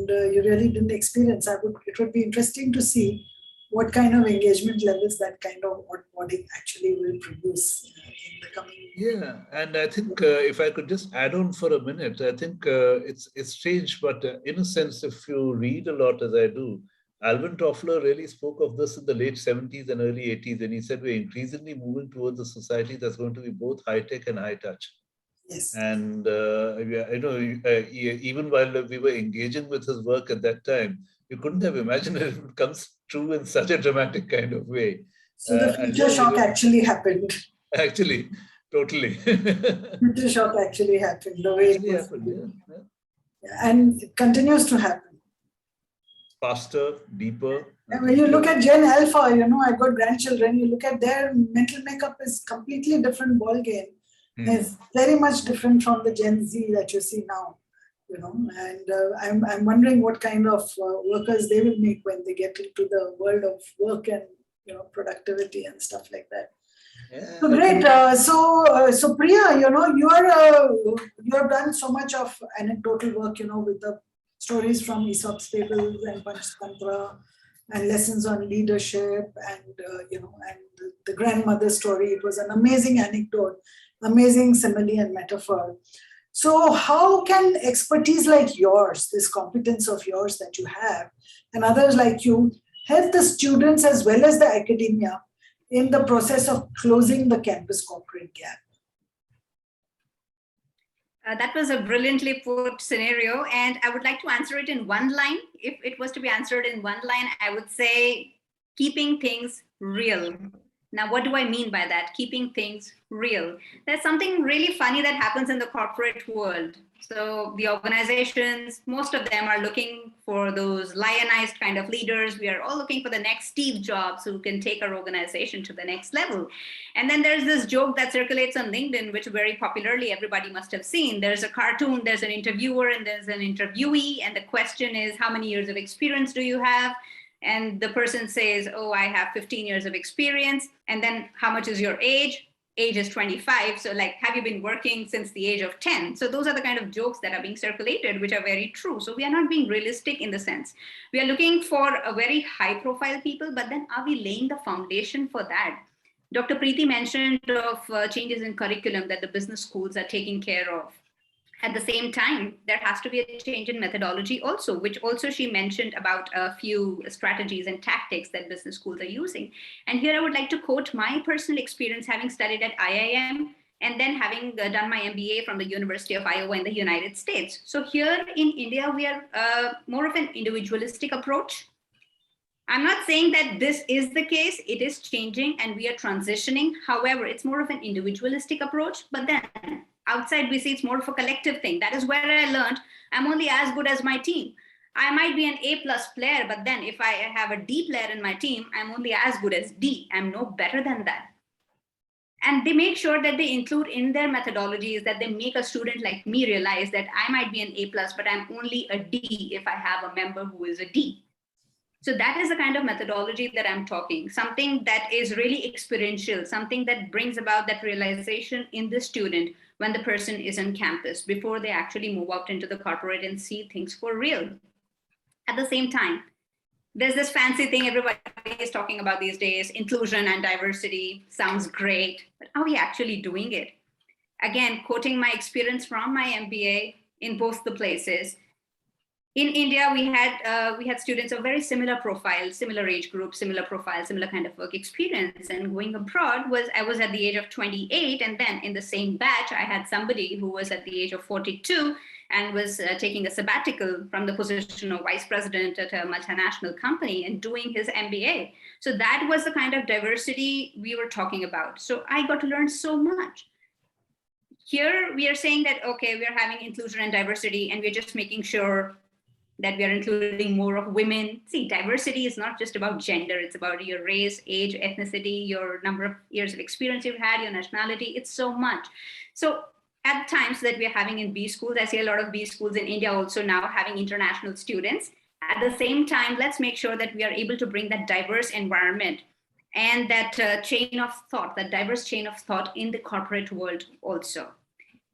Speaker 4: you really didn't experience. It would be interesting to see what kind of engagement levels that kind of onboarding actually will produce in the coming year.
Speaker 5: Yeah, and I think if I could just add on for a minute, I think it's strange, but in a sense, if you read a lot as I do, Alvin Toffler really spoke of this in the late 70s and early 80s, and he said we're increasingly moving towards a society that's going to be both high tech and high touch.
Speaker 4: Yes.
Speaker 5: And even while we were engaging with his work at that time, you couldn't have imagined it would come true in such a dramatic kind of way.
Speaker 4: So the future shock actually happened.
Speaker 5: Actually, totally.
Speaker 4: Future shock actually happened the way it was.
Speaker 5: Happened,
Speaker 4: and it continues to happen.
Speaker 5: Faster, deeper.
Speaker 4: And when you look at Gen Alpha, I've got grandchildren, you look at their mental makeup is completely different ballgame It's very much different from the Gen Z that you see now, and I'm wondering what kind of workers they will make when they get into the world of work and productivity and stuff like that. So great. So Priya, you have done so much of anecdotal work, with the stories from Aesop's fables and Panchtantra and lessons on leadership and and the grandmother story. It was an amazing anecdote, amazing simile and metaphor. So how can expertise like yours, this competence of yours that you have, and others like you, help the students as well as the academia in the process of closing the campus corporate gap?
Speaker 6: That was a brilliantly put scenario, and I would like to answer it in one line. If it was to be answered in one line, I would say keeping things real. Now, what do I mean by that? Keeping things real. There's something really funny that happens in the corporate world. So the organizations, most of them are looking for those lionized kind of leaders. We are all looking for the next Steve Jobs who can take our organization to the next level. And then there's this joke that circulates on LinkedIn, which very popularly everybody must have seen. There's a cartoon, there's an interviewer and there's an interviewee. And the question is, how many years of experience do you have? And the person says, oh, I have 15 years of experience. And then how much is your age? Age is 25. So like, have you been working since the age of 10? So those are the kind of jokes that are being circulated, which are very true. So we are not being realistic in the sense. We are looking for a very high profile people, but then are we laying the foundation for that? Dr. Preeti mentioned of changes in curriculum that the business schools are taking care of. At the same time, there has to be a change in methodology also, which also she mentioned about a few strategies and tactics that business schools are using. And here I would like to quote my personal experience having studied at IIM and then having done my MBA from the University of Iowa in the United States. So here in India, we are more of an individualistic approach. I'm not saying that this is the case. It is changing and we are transitioning. However, it's more of an individualistic approach, but then outside, we see it's more of a collective thing. That is where I learned I'm only as good as my team. I might be an A+ player, but then if I have a D player in my team, I'm only as good as D. I'm no better than that. And they make sure that they include in their methodologies that they make a student like me realize that I might be an A+, but I'm only a D if I have a member who is a D. So that is the kind of methodology that I'm talking, something that is really experiential, something that brings about that realization in the student when the person is on campus before they actually move out into the corporate and see things for real. At the same time, there's this fancy thing everybody is talking about these days, inclusion and diversity sounds great, but are we actually doing it? Again, quoting my experience from my MBA in both the places, in India, we had students of very similar profile, similar age group, similar profile, similar kind of work experience. And going abroad I was at the age of 28. And then in the same batch, I had somebody who was at the age of 42 and was taking a sabbatical from the position of vice president at a multinational company and doing his MBA. So that was the kind of diversity we were talking about. So I got to learn so much. Here we are saying that, okay, we're having inclusion and diversity and we're just making sure that we are including more of women. See, diversity is not just about gender. It's about your race, age, ethnicity, your number of years of experience you've had, your nationality. It's so much. So at times that we are having in B schools, I see a lot of B schools in India also now having international students. At the same time, let's make sure that we are able to bring that diverse environment and that chain of thought, that diverse chain of thought in the corporate world also.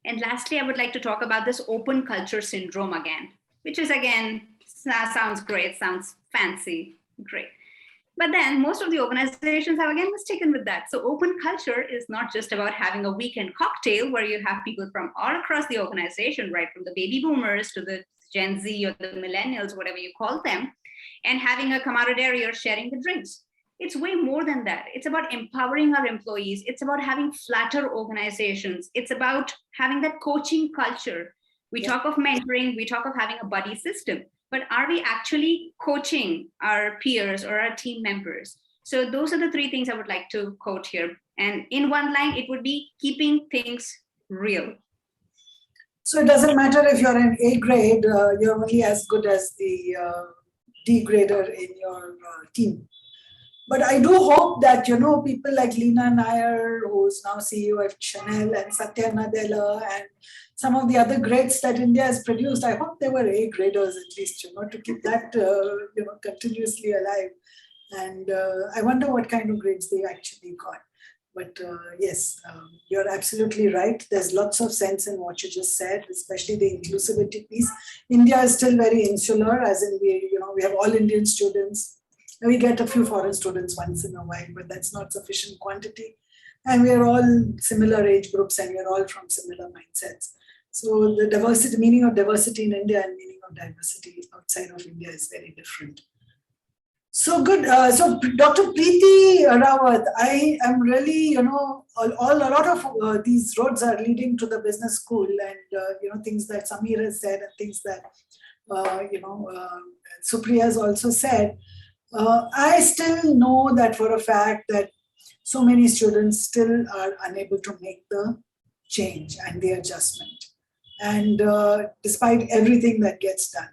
Speaker 6: And lastly, I would like to talk about this open culture syndrome again, which is again, sounds great, sounds fancy, great. But then most of the organizations have again mistaken with that. So open culture is not just about having a weekend cocktail where you have people from all across the organization, right? From the baby boomers to the Gen Z or the millennials, whatever you call them, and having a camaraderie or sharing the drinks. It's way more than that. It's about empowering our employees. It's about having flatter organizations. It's about having that coaching culture. We talk of mentoring, we talk of having a buddy system, but are we actually coaching our peers or our team members? So those are the three things I would like to quote here. And in one line, it would be keeping things real.
Speaker 4: So it doesn't matter if you're in A grade, you're only as good as the D grader in your team. But I do hope that, people like Leena Nair, who's now CEO at Chanel, and Satya Nadella, and some of the other greats that India has produced, I hope they were A graders at least, to keep that, continuously alive. And I wonder what kind of grades they actually got. But yes, you're absolutely right. There's lots of sense in what you just said, especially the inclusivity piece. India is still very insular, as in we have all Indian students. We get a few foreign students once in a while, but that's not sufficient quantity. And we are all similar age groups, and we are all from similar mindsets. So the diversity, meaning of diversity in India and meaning of diversity outside of India is very different. So good. So Dr. Preeti Rawat, I am really, a lot of these roads are leading to the business school, and, things that Samir has said and things that, Supriya has also said. I still know that for a fact that so many students still are unable to make the change and the adjustment. And despite everything that gets done.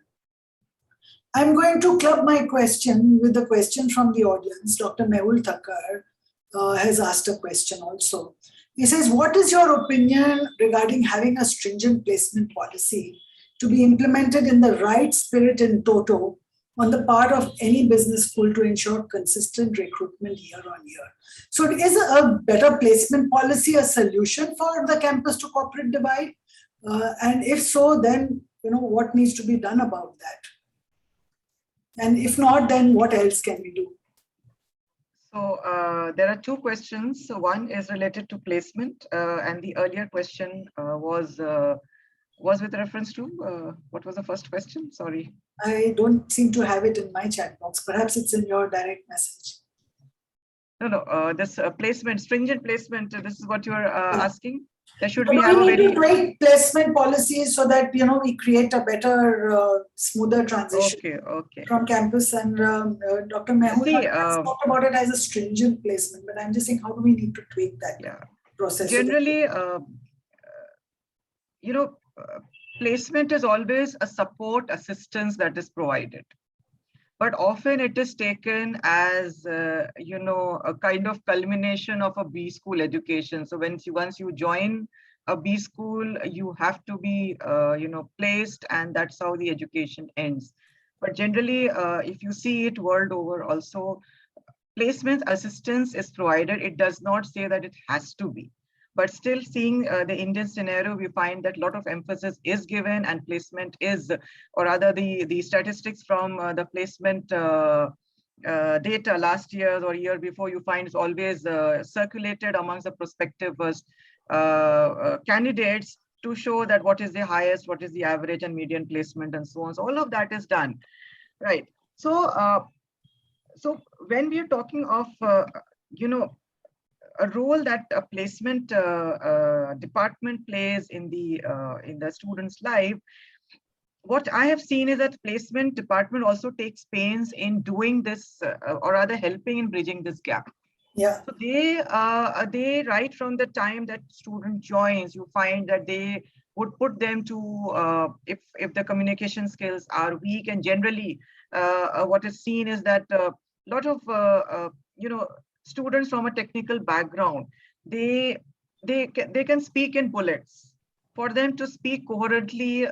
Speaker 4: I'm going to club my question with a question from the audience. Dr. Mehul Thakkar has asked a question also. He says, what is your opinion regarding having a stringent placement policy to be implemented in the right spirit in toto on the part of any business school to ensure consistent recruitment year on year? So is a better placement policy a solution for the campus to corporate divide? And if so, then what needs to be done about that? And if not, then what else can we do?
Speaker 7: So there are two questions. So one is related to placement, and the earlier question was with reference to what was the first question? Sorry.
Speaker 4: I don't seem to have it in my chat box. Perhaps it's in your direct message.
Speaker 7: No. This placement, stringent placement. This is what you are asking. There should
Speaker 4: we
Speaker 7: have a
Speaker 4: need
Speaker 7: very
Speaker 4: to create placement policies so that we create a better, smoother transition from campus. And Dr. Mehul has talked about it as a stringent placement, but I'm just saying, how do we need to tweak that process?
Speaker 7: Generally, placement is always a support assistance that is provided. But often it is taken as, a kind of culmination of a B school education. So once you join a B school, you have to be, placed, and that's how the education ends. But generally, if you see it world over also, placement assistance is provided. It does not say that it has to be. But still, seeing the Indian scenario, we find that a lot of emphasis is given, and placement is, or rather the statistics from the placement data last year or year before, you find is always circulated amongst the prospective candidates to show that what is the highest, what is the average and median placement and so on. So all of that is done, right? So, so when we are talking of, a role that a placement department plays in the student's life, what I have seen is that placement department also takes pains in doing this, or rather helping in bridging this gap.
Speaker 4: Yeah.
Speaker 7: So they right from the time that student joins, you find that they would put them to if the communication skills are weak, and generally what is seen is that a lot of students from a technical background, they can speak in bullets. For them to speak coherently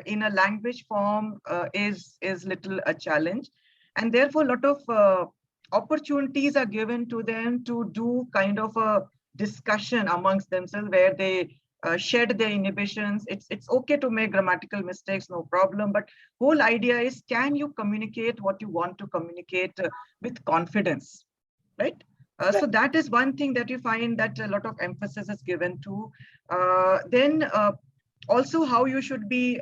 Speaker 7: in a language form is little a challenge, and therefore a lot of opportunities are given to them to do kind of a discussion amongst themselves where they shed their inhibitions. It's okay to make grammatical mistakes, no problem. But whole idea is, can you communicate what you want to communicate with confidence, right? So that is one thing that you find that a lot of emphasis is given to. Then also how you should be,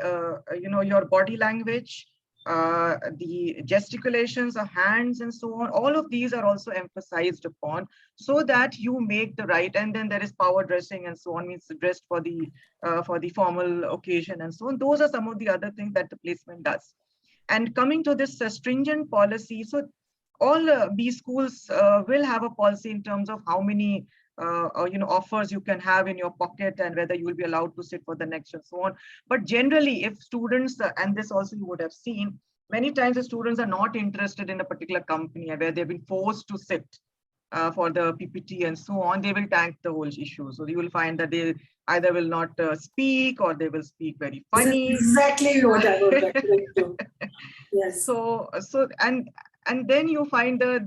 Speaker 7: your body language, the gesticulations of hands and so on, all of these are also emphasized upon so that you make the right. And then there is power dressing and so on, means dressed for the formal occasion and so on. Those are some of the other things that the placement does. And coming to this stringent policy, so all B schools will have a policy in terms of how many offers you can have in your pocket and whether you will be allowed to sit for the next and so on. But generally, if students, and this also you would have seen, Many times the students are not interested in a particular company where they've been forced to sit for the PPT and so on. They will tank the whole issue. So you will find that they either will not speak, or they will speak very funny.
Speaker 4: This is exactly what I was referring to. Yes.
Speaker 7: So and then you find the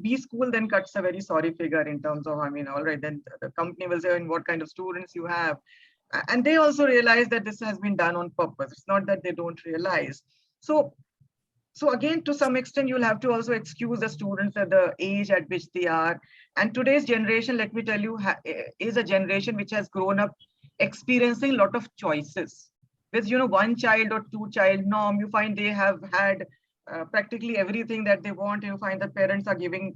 Speaker 7: B school then cuts a very sorry figure in terms of, I mean, all right, then the company will say, in what kind of students you have. And they also realize that this has been done on purpose. It's not that they don't realize. So again, to some extent, you'll have to also excuse the students at the age at which they are. And today's generation, let me tell you, is a generation which has grown up experiencing a lot of choices. With, you know, one child or two child norm, you find they have had practically everything that they want. You find the parents are giving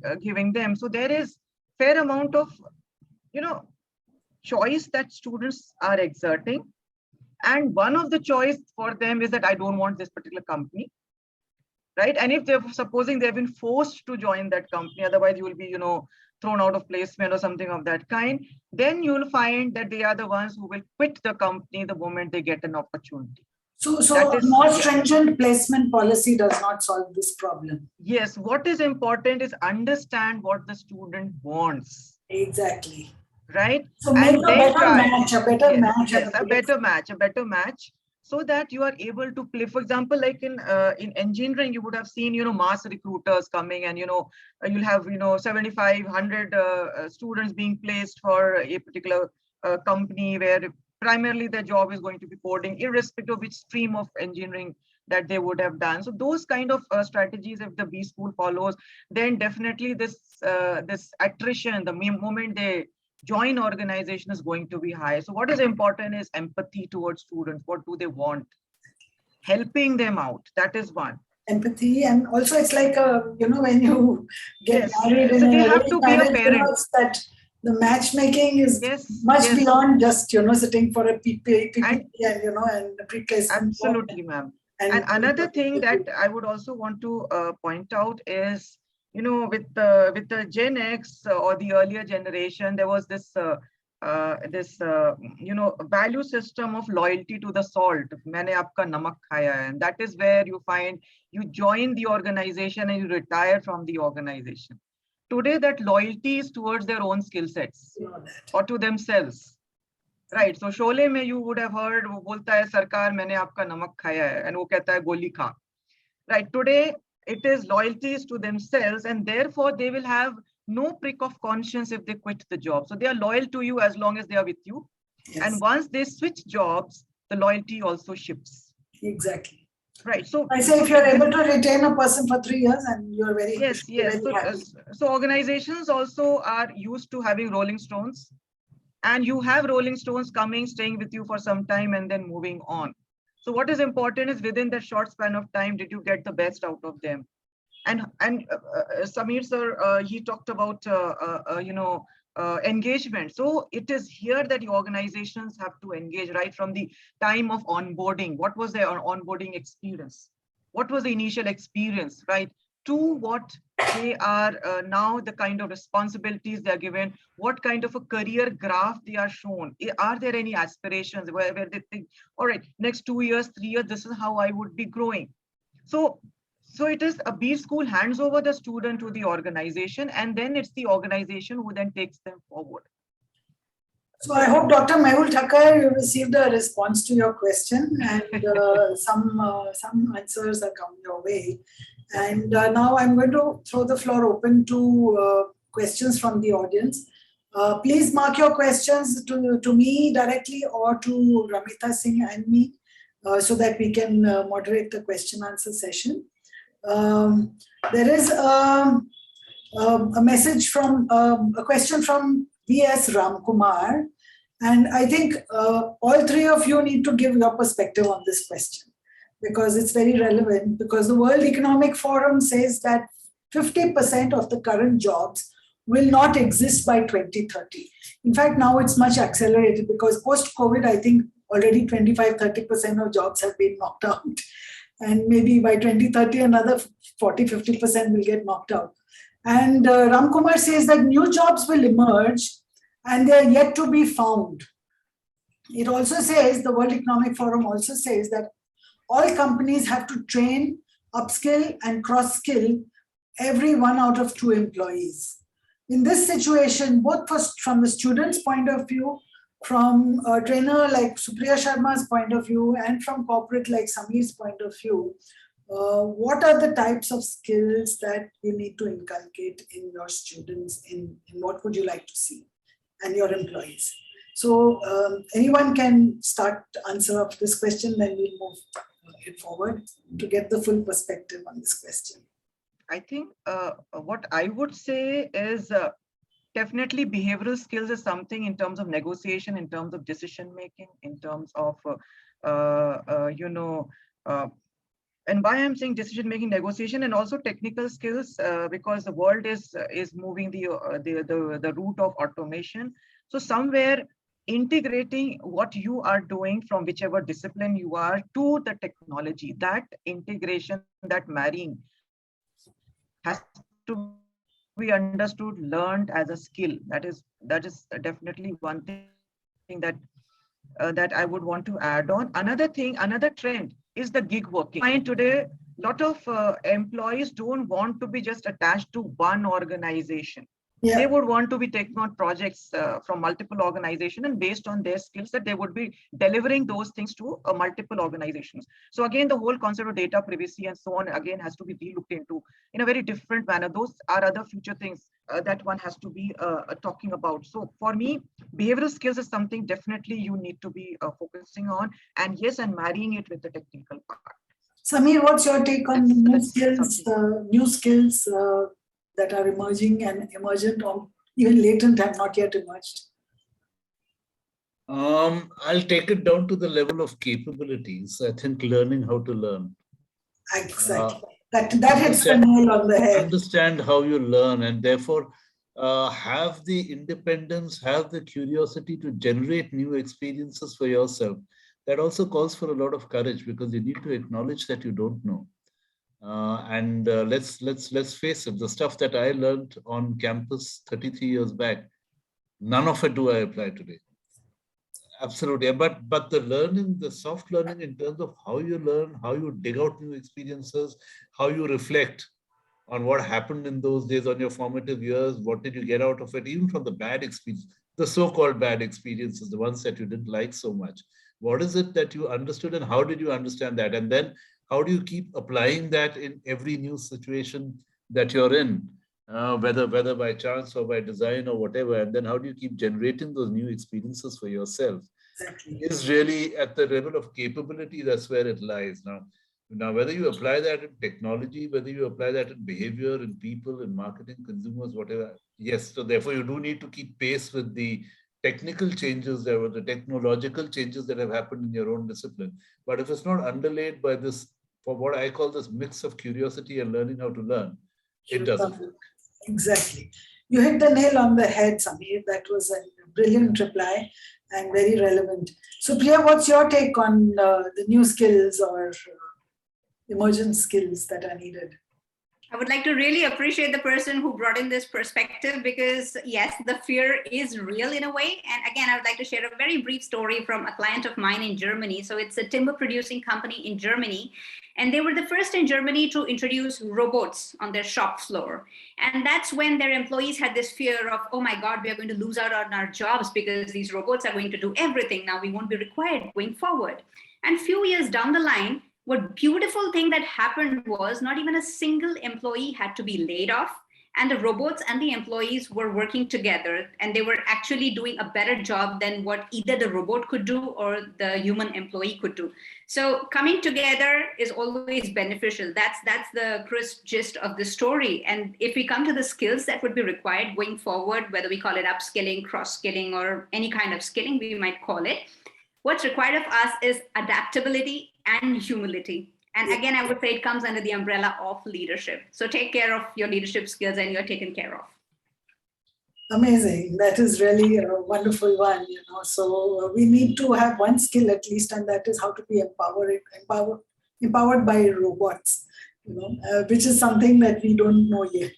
Speaker 7: them. So there is fair amount of, you know, choice that students are exerting. And one of the choice for them is that I don't want this particular company. Right. And if they're supposing they've been forced to join that company, otherwise you will be, you know, thrown out of placement or something of that kind, then you'll find that they are the ones who will quit the company the moment they get an opportunity.
Speaker 4: So a more stringent placement policy does not solve this problem.
Speaker 7: Yes. What is important is understand what the student wants.
Speaker 4: Exactly.
Speaker 7: Right.
Speaker 4: So make a better match. So that you are able to play. For example, like in engineering, you would have seen, you know, mass recruiters coming, and, you know, you'll have, you know, 75, 100 students being placed for a particular company where primarily their job is going to be coding, irrespective of which stream of engineering that they would have done. So those kind of strategies, if the B school follows, then definitely this attrition, the moment they join organization, is going to be high. So what is important is empathy towards students. What do they want? Helping them out. That is one. Empathy, and also it's like you know, when you get married,
Speaker 7: so they have to be a parent.
Speaker 4: That the matchmaking is much beyond just, you know, sitting for a PPT and you know, and pre-placement.
Speaker 7: Absolutely, ma'am. And another thing that I would also want to point out is, you know, with the Gen X or the earlier generation, there was this you know, value system of loyalty to the salt. Maine aapka namak khaya hai. And that is where you find you join the organization and you retire from the organization. Today, that loyalty is towards their own skill sets or to themselves. Right. So Sholay mein you would have heard, wo bolta hai, Sarkar maine aapka namak khaya hai, and wo kehta hai goli kha. Right. Today, it is loyalties to themselves, and therefore they will have no prick of conscience if they quit the job. So they are loyal to you as long as they are with you. Yes. And once they switch jobs, the loyalty also shifts.
Speaker 4: Exactly.
Speaker 7: Right. So
Speaker 4: I say, if you're able to retain a person for 3 years, and you're very
Speaker 7: So organizations also are used to having rolling stones, and you have rolling stones coming, staying with you for some time, and then moving on. So what is important is, within that short span of time, did you get the best out of them? And Samir sir, he talked about you know, engagement. So it is here that the organizations have to engage right from the time of onboarding. What was their onboarding experience? What was the initial experience, right? To what they are now, the kind of responsibilities they are given, what kind of a career graph they are shown. Are there any aspirations where they think, all right, next 2 years, 3 years, this is how I would be growing. So it is a B school hands over the student to the organization, and then it's the organization who then takes them forward.
Speaker 4: So I hope, Dr. Mehul Thakkar, you received a response to your question, and some answers are coming your way. And now I'm going to throw the floor open to questions from the audience. Please mark your questions to me directly or to Ramita Singh and me, so that we can moderate the question answer session. There is a message from a question from V.S. Ramkumar, and I think all three of you need to give your perspective on this question, because it's very relevant, because the World Economic Forum says that 50% of the current jobs will not exist by 2030. In fact, now it's much accelerated, because post-COVID, I think already 25-30% of jobs have been knocked out. And maybe by 2030, another 40-50% will get knocked out. And Ramkumar says that new jobs will emerge and they are yet to be found. It also says, the World Economic Forum also says that all companies have to train upskill and cross-skill every 1 out of 2 employees. In this situation, both from the student's point of view, from a trainer like Supriya Sharma's point of view, and from corporate like Sameer's point of view, what are the types of skills that you need to inculcate in your students, in what would you like to see, and your employees? So anyone can start to answer up this question, then we'll move it forward to get the full perspective on this question.
Speaker 7: I think what I would say is definitely behavioral skills is something in terms of negotiation, in terms of decision making, in terms of and why I'm saying decision making, negotiation, and also technical skills, because the world is moving the route of automation. So somewhere integrating what you are doing from whichever discipline you are to the technology, that integration, that marrying has to be understood, learned as a skill. That is definitely one thing that that I would want to add on. Another thing, another trend is the gig working. And today, a lot of employees don't want to be just attached to one organization. Yeah. They would want to be taking on projects from multiple organizations, and based on their skills that they would be delivering those things to multiple organizations. So again, the whole concept of data privacy and so on, again, has to be re-looked into in a very different manner. Those are other future things that one has to be talking about. So for me, behavioral skills is something definitely you need to be focusing on, and yes, and marrying it with the technical part.
Speaker 4: Sameer, what's your take on new skills that are emerging and emergent, or even latent, have not yet emerged?
Speaker 5: I'll take it down to the level of capabilities. I think learning how to learn.
Speaker 4: Exactly. That hits the nail on the head.
Speaker 5: Understand how you learn, and therefore have the independence, have the curiosity to generate new experiences for yourself. That also calls for a lot of courage, because you need to acknowledge that you don't know. Let's face it, the stuff that I learned on campus 33 years back, none of it do I apply today. Absolutely. But the learning, the soft learning in terms of how you learn, how you dig out new experiences, how you reflect on what happened in those days, on your formative years, what did you get out of it, even from the bad experience, the so-called bad experiences, the ones that you didn't like so much. What is it that you understood, and how did you understand that? And then how do you keep applying that in every new situation that you're in, whether by chance or by design or whatever? And then how do you keep generating those new experiences for yourself? Exactly. Is really at the level of capability, that's where it lies. Now, whether you apply that in technology, whether you apply that in behavior, in people, in marketing, consumers, whatever, yes. So therefore, you do need to keep pace with the technical changes, there were the technological changes that have happened in your own discipline. But if it's not underlaid by this, for what I call this mix of curiosity and learning how to learn, it doesn't work.
Speaker 4: Exactly. You hit the nail on the head, Sameer. That was a brilliant reply and very relevant. So Priya, what's your take on the new skills or emergent skills that are needed?
Speaker 6: I would like to really appreciate the person who brought in this perspective, because yes, the fear is real in a way. And again, I would like to share a very brief story from a client of mine in Germany. So it's a timber producing company in Germany, and they were the first in Germany to introduce robots on their shop floor. And that's when their employees had this fear of, oh my God, we are going to lose out on our jobs because these robots are going to do everything. Now we won't be required going forward. And a few years down the line, what beautiful thing that happened was not even a single employee had to be laid off, and the robots and the employees were working together, and they were actually doing a better job than what either the robot could do or the human employee could do. So coming together is always beneficial. That's the crisp gist of the story. And if we come to the skills that would be required going forward, whether we call it upskilling, cross-skilling, or any kind of skilling we might call it, what's required of us is adaptability and humility. And again, I would say it comes under the umbrella of leadership. So take care of your leadership skills and you're taken care of.
Speaker 4: Amazing. That is really a wonderful one. So we need to have one skill at least, and that is how to be empowered by robots, which is something that we don't know yet.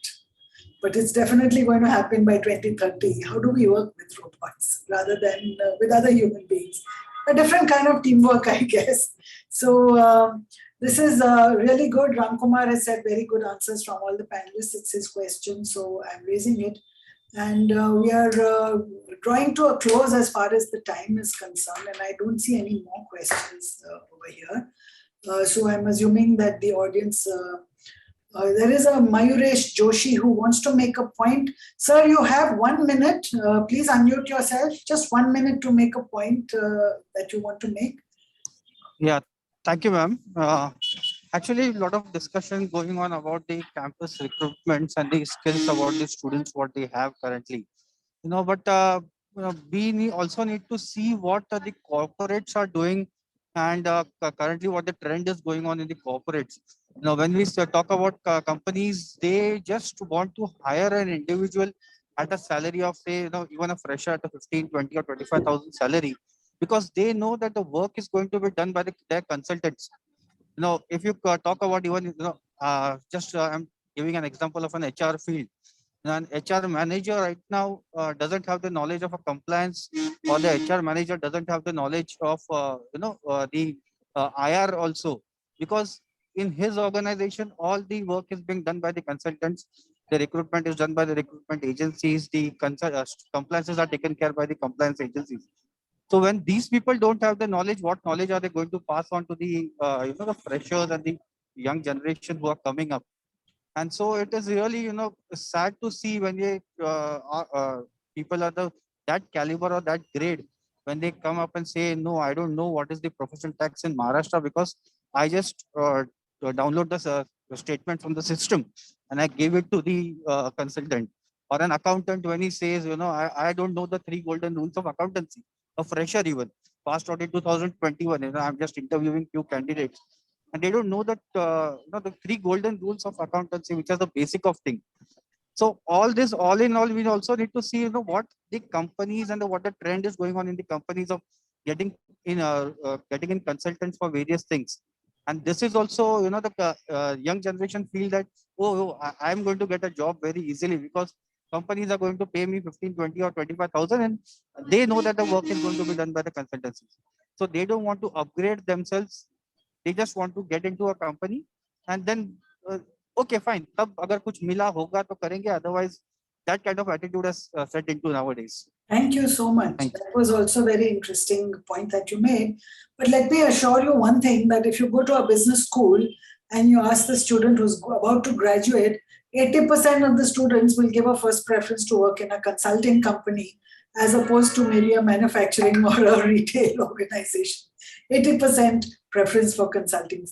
Speaker 4: But it's definitely going to happen by 2030. How do we work with robots rather than with other human beings? A different kind of teamwork, I guess. So This is really good. Ramkumar has said very good answers from all the panelists. It's his question, so I'm raising it. And we are drawing to a close as far as the time is concerned, and I don't see any more questions over here. So I'm assuming that the audience, there is a Mayuresh Joshi who wants to make a point. Sir, you have 1 minute. Please unmute yourself. Just 1 minute to make a point that you want to make.
Speaker 8: Yeah, thank you, ma'am. Actually, a lot of discussion going on about the campus recruitments and the skills about the students, what they have currently. But we also need to see what the corporates are doing, and currently what the trend is going on in the corporates. When we talk about companies, they just want to hire an individual at a salary of, say, even a fresher at a 15, 20 or 25,000 salary, because they know that the work is going to be done by their consultants. If you talk about even, I'm giving an example of an HR field. An HR manager right now doesn't have the knowledge of a compliance, or the HR manager doesn't have the knowledge of the IR also, because in his organization all the work is being done by the consultants. The recruitment is done by the recruitment agencies. The compliances are taken care by the compliance agencies. So when these people don't have the knowledge, what knowledge are they going to pass on to the the freshers and the young generation who are coming up? And so it is really, sad to see when people are that caliber or that grade, when they come up and say, no, I don't know what is the professional tax in Maharashtra, because I just download the statement from the system and I gave it to the consultant. Or an accountant, when he says, I don't know the 3 golden rules of accountancy, a fresher even, past audit 2021, I'm just interviewing few candidates, and they don't know that the 3 golden rules of accountancy, which are the basic of thing. So all this, all in all, we also need to see what the companies and what the trend is going on in the companies of getting in consultants for various things. And this is also, the young generation feel that, I'm going to get a job very easily, because companies are going to pay me 15, 20 or 25,000, and they know that the work is going to be done by the consultancies. So they don't want to upgrade themselves. They just want to get into a company, and then okay, fine, tab agar kuch mila hoga to karenge, otherwise that kind of attitude has set into nowadays.
Speaker 4: Thank you so much. That was also a very interesting point that you made. But let me assure you one thing, that if you go to a business school and you ask the student who's about to graduate, 80% of the students will give a first preference to work in a consulting company as opposed to maybe a manufacturing or a retail organization. 80% preference for consulting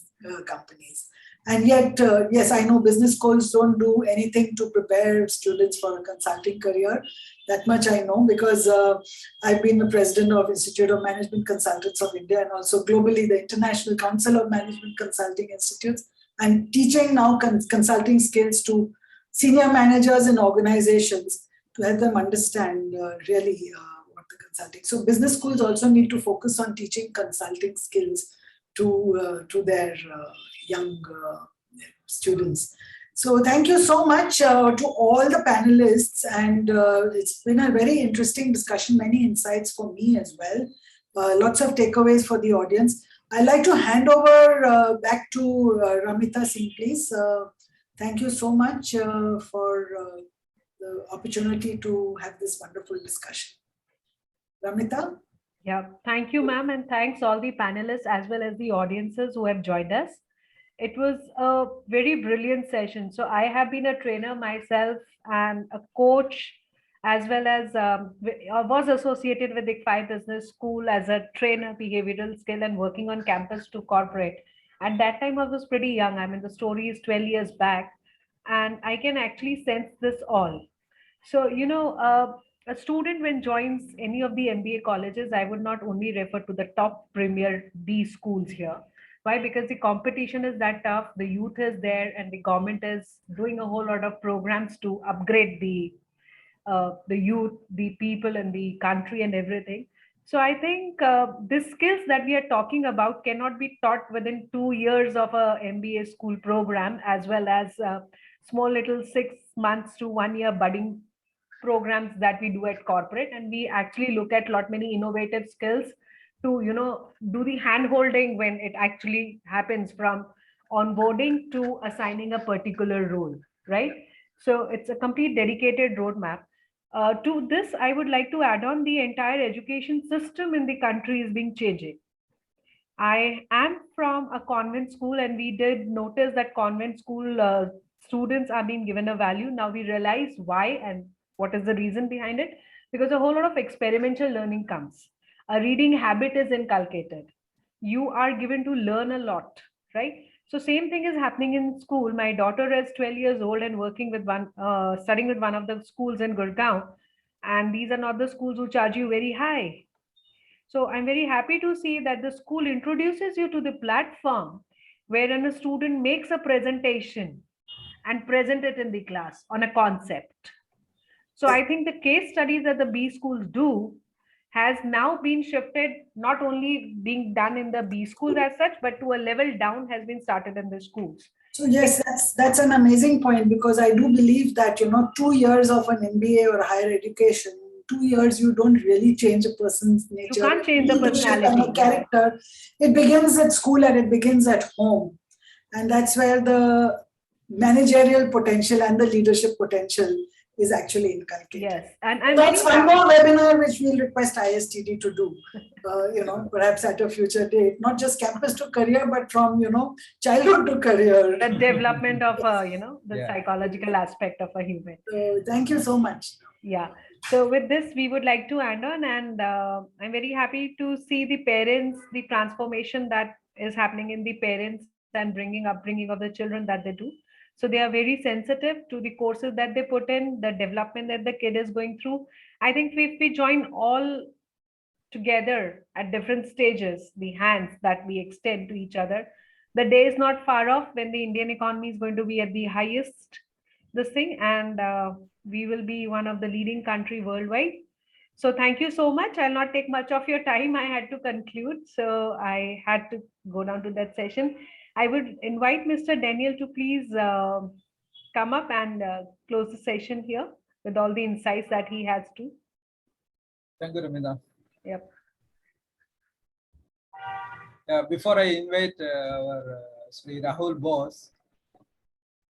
Speaker 4: companies. And yet, yes, I know business schools don't do anything to prepare students for a consulting career. That much I know, because I've been the president of Institute of Management Consultants of India, and also globally the International Council of Management Consulting Institutes. I'm teaching now consulting skills to senior managers in organizations to help them understand really what the consulting. So business schools also need to focus on teaching consulting skills to their young students. So thank you so much to all the panelists, and it's been a very interesting discussion, many insights for me as well, lots of takeaways for the audience. I'd like to hand over back to Ramita Singh, please. Thank you so much for the opportunity to have this wonderful discussion. Ramita?
Speaker 3: Yeah, thank you, ma'am, and thanks all the panelists as well as the audiences who have joined us. It was a very brilliant session. So I have been a trainer myself and a coach, as well as I was associated with the ICFI Business School as a trainer, behavioral skill, and working on campus to corporate. At that time, I was pretty young. I mean, the story is 12 years back, and I can actually sense this all. So, a student when joins any of the MBA colleges, I would not only refer to the top premier B schools here. Why? Because the competition is that tough, the youth is there, and the government is doing a whole lot of programs to upgrade the youth, the people in the country and everything. So I think the skills that we are talking about cannot be taught within 2 years of a MBA school program, as well as small little 6 months to 1 year budding programs that we do at corporate. And we actually look at lot many innovative skills to do the hand holding when it actually happens from onboarding to assigning a particular role, right? So it's a complete dedicated roadmap. To this, I would like to add on, the entire education system in the country is being changing. I am from a convent school, and we did notice that convent school students are being given a value. Now we realize why and what is the reason behind it, because a whole lot of experimental learning comes. A reading habit is inculcated. You are given to learn a lot, right? So same thing is happening in school. My daughter is 12 years old and working with studying with one of the schools in Gurgaon, and these are not the schools who charge you very high. So I'm very happy to see that the school introduces you to the platform wherein a student makes a presentation and present it in the class on a concept. So I think the case studies that the B schools do has now been shifted, not only being done in the B schools as such, but to a level down has been started in the schools.
Speaker 4: So yes, that's an amazing point, because I do believe that 2 years of an MBA or higher education, 2 years you don't really change a person's nature.
Speaker 3: You can't change the personality
Speaker 4: and the character. It begins at school and it begins at home, and that's where the managerial potential and the leadership potential is actually inculcated.
Speaker 3: Yes, and
Speaker 4: that's one more webinar which we'll request ISTD to do. Perhaps at a future date, not just campus to career, but from childhood to career.
Speaker 3: The development of the psychological aspect of a human.
Speaker 4: So thank you so much.
Speaker 3: Yeah. So with this, we would like to end on, and I'm very happy to see the parents, the transformation that is happening in the parents and upbringing of the children that they do. So they are very sensitive to the courses that they put in, the development that the kid is going through. I think if we join all together at different stages, the hands that we extend to each other, the day is not far off when the Indian economy is going to be at the highest this thing, and we will be one of the leading country worldwide. So thank you so much. I'll not take much of your time. I had to conclude, so I had to go down to that session. I would invite Mr. Daniel to please come up and close the session here with all the insights that he has to.
Speaker 2: Thank you, Ramita.
Speaker 3: Yep.
Speaker 2: Before I invite our Sri Rahul Bose,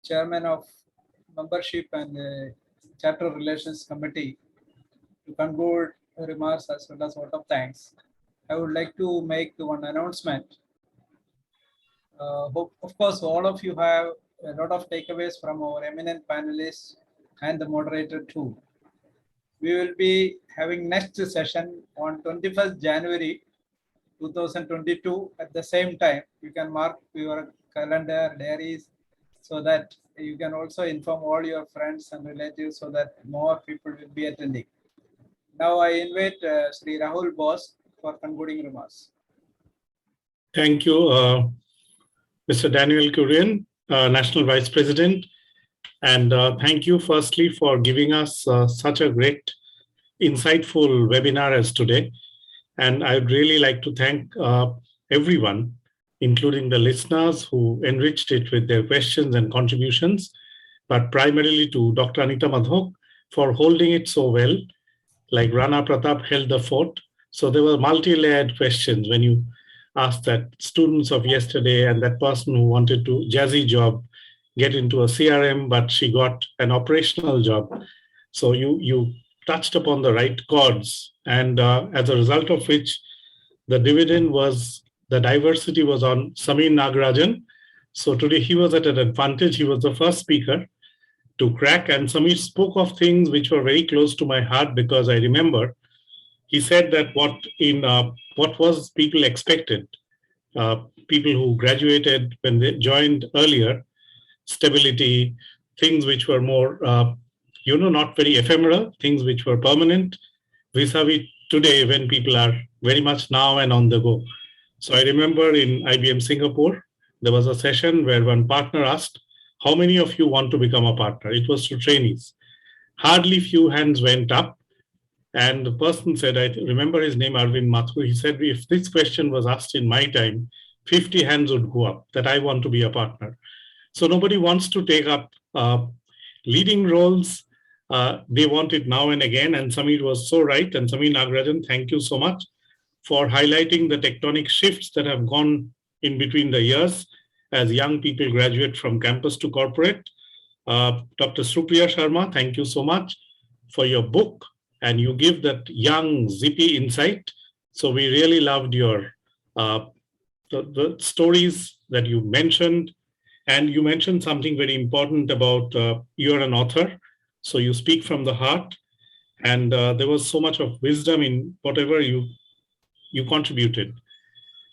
Speaker 2: Chairman of Membership and Chapter Relations Committee, to conclude remarks as well as vote of thanks, I would like to make one announcement. Of course, all of you have a lot of takeaways from our eminent panelists and the moderator too. We will be having next session on 21st January 2022 at the same time. You can mark your calendar, diaries, so that you can also inform all your friends and relatives so that more people will be attending. Now I invite Sri Rahul Bose for concluding remarks.
Speaker 9: Thank you, Mr. Daniel Kurian, National Vice President. And thank you firstly for giving us such a great, insightful webinar as today. And I'd really like to thank everyone, including the listeners who enriched it with their questions and contributions, but primarily to Dr. Anita Madhok for holding it so well, like Rana Pratap held the fort. So there were multi-layered questions when you asked that students of yesterday and that person who wanted to jazzy job get into a CRM, but she got an operational job. So you touched upon the right chords, and as a result of which the dividend was, the diversity was on Samir Nagarajan. So today he was at an advantage. He was the first speaker to crack, and Samir spoke of things which were very close to my heart, because I remember he said that what was people expected, people who graduated when they joined earlier, stability, things which were more, not very ephemeral, things which were permanent, vis-a-vis today when people are very much now and on the go. So I remember in IBM Singapore, there was a session where one partner asked, how many of you want to become a partner? It was to trainees. Hardly few hands went up. And the person said, I remember his name, Arvind Mathur, he said, if this question was asked in my time, 50 hands would go up that I want to be a partner. So nobody wants to take up leading roles. They want it now and again. And Samir was so right. And Samir Nagarajan, thank you so much for highlighting the tectonic shifts that have gone in between the years. as young people graduate from campus to corporate. Dr. Supriya Sharma, thank you so much for your book, and you give that young, zippy insight. So we really loved your the stories that you mentioned, and you mentioned something very important about you're an author, so you speak from the heart, and there was so much of wisdom in whatever you contributed.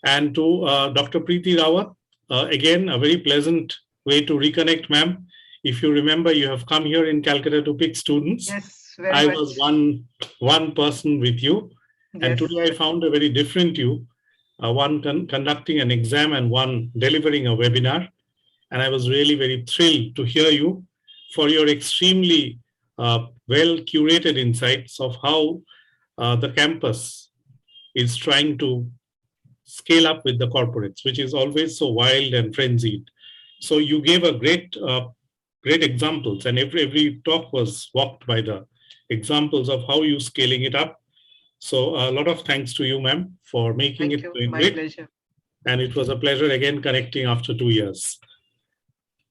Speaker 9: And to Dr. Preeti Rawat, again, a very pleasant way to reconnect, ma'am. If you remember, you have come here in Calcutta to pick students.
Speaker 7: Yes, very
Speaker 9: I
Speaker 7: much.
Speaker 9: was one person with you, and
Speaker 7: Yes.
Speaker 9: today I found a very different you, one conducting an exam and one delivering a webinar. And I was really very thrilled to hear you for your extremely well curated insights of how the campus is trying to scale up with the corporates, which is always so wild and frenzied. So you gave a great examples, and every talk was walked by the examples of how you scaling it up. So a lot of thanks to you, ma'am, for making
Speaker 7: Thank
Speaker 9: it
Speaker 7: you. My pleasure.
Speaker 9: And it was a pleasure again connecting after 2 years.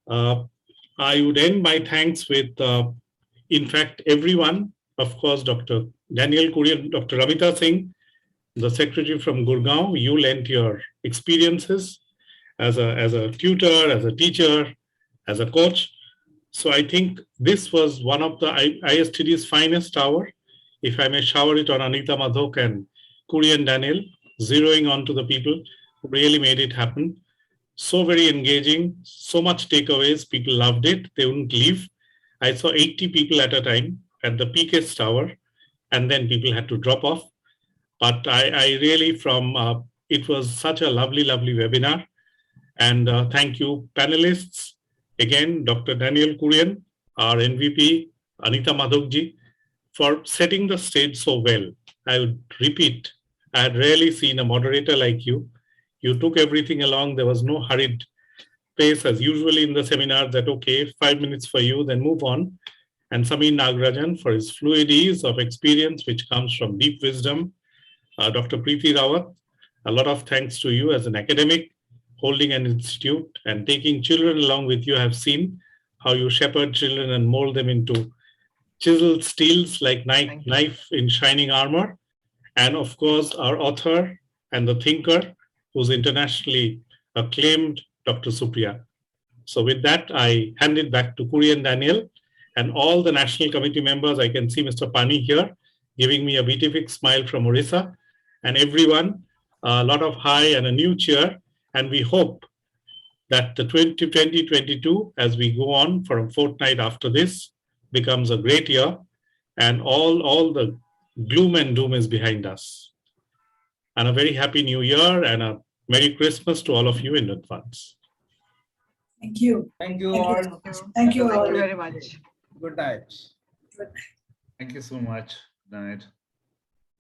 Speaker 9: I would end my thanks with, in fact, everyone, of course, Dr. Daniel Kurian, Dr. Ramita Singh, the secretary from Gurgaon. You lent your experiences as a tutor, as a teacher, as a coach. So I think this was one of the ISTD's finest hour, if I may shower it on Anita Madhok and Kurian Daniel, zeroing on to the people who really made it happen. So very engaging, so much takeaways. People loved it. They wouldn't leave. I saw 80 people at a time at the peakest hour, and then people had to drop off. But I really it was such a lovely, lovely webinar. And thank you, panelists. Again, Dr. Daniel Kurian, our MVP, Anita Madhokji, for setting the stage so well. I would repeat, I had rarely seen a moderator like you. You took everything along. There was no hurried pace as usually in the seminar that, okay, 5 minutes for you, then move on. And Samir Nagarajan for his fluid ease of experience, which comes from deep wisdom. Dr. Preeti Rawat, a lot of thanks to you as an academic, holding an institute and taking children along with you. I have seen how you shepherd children and mold them into chiseled steels like knife in shining armor. And of course, our author and the thinker, who's internationally acclaimed, Dr. Supriya. So with that, I hand it back to Kurian Daniel and all the national committee members. I can see Mr. Pani here giving me a beatific smile from Orissa, and everyone, a lot of hi and a new cheer. And we hope that the 2022, as we go on for a fortnight after this, becomes a great year, and all the gloom and doom is behind us. And a very happy new year and a Merry Christmas to all of you in advance.
Speaker 4: Thank you.
Speaker 2: Thank you all.
Speaker 4: Thank you all.
Speaker 7: Thank you very much.
Speaker 2: Good night.
Speaker 5: Thank you so much. Good night.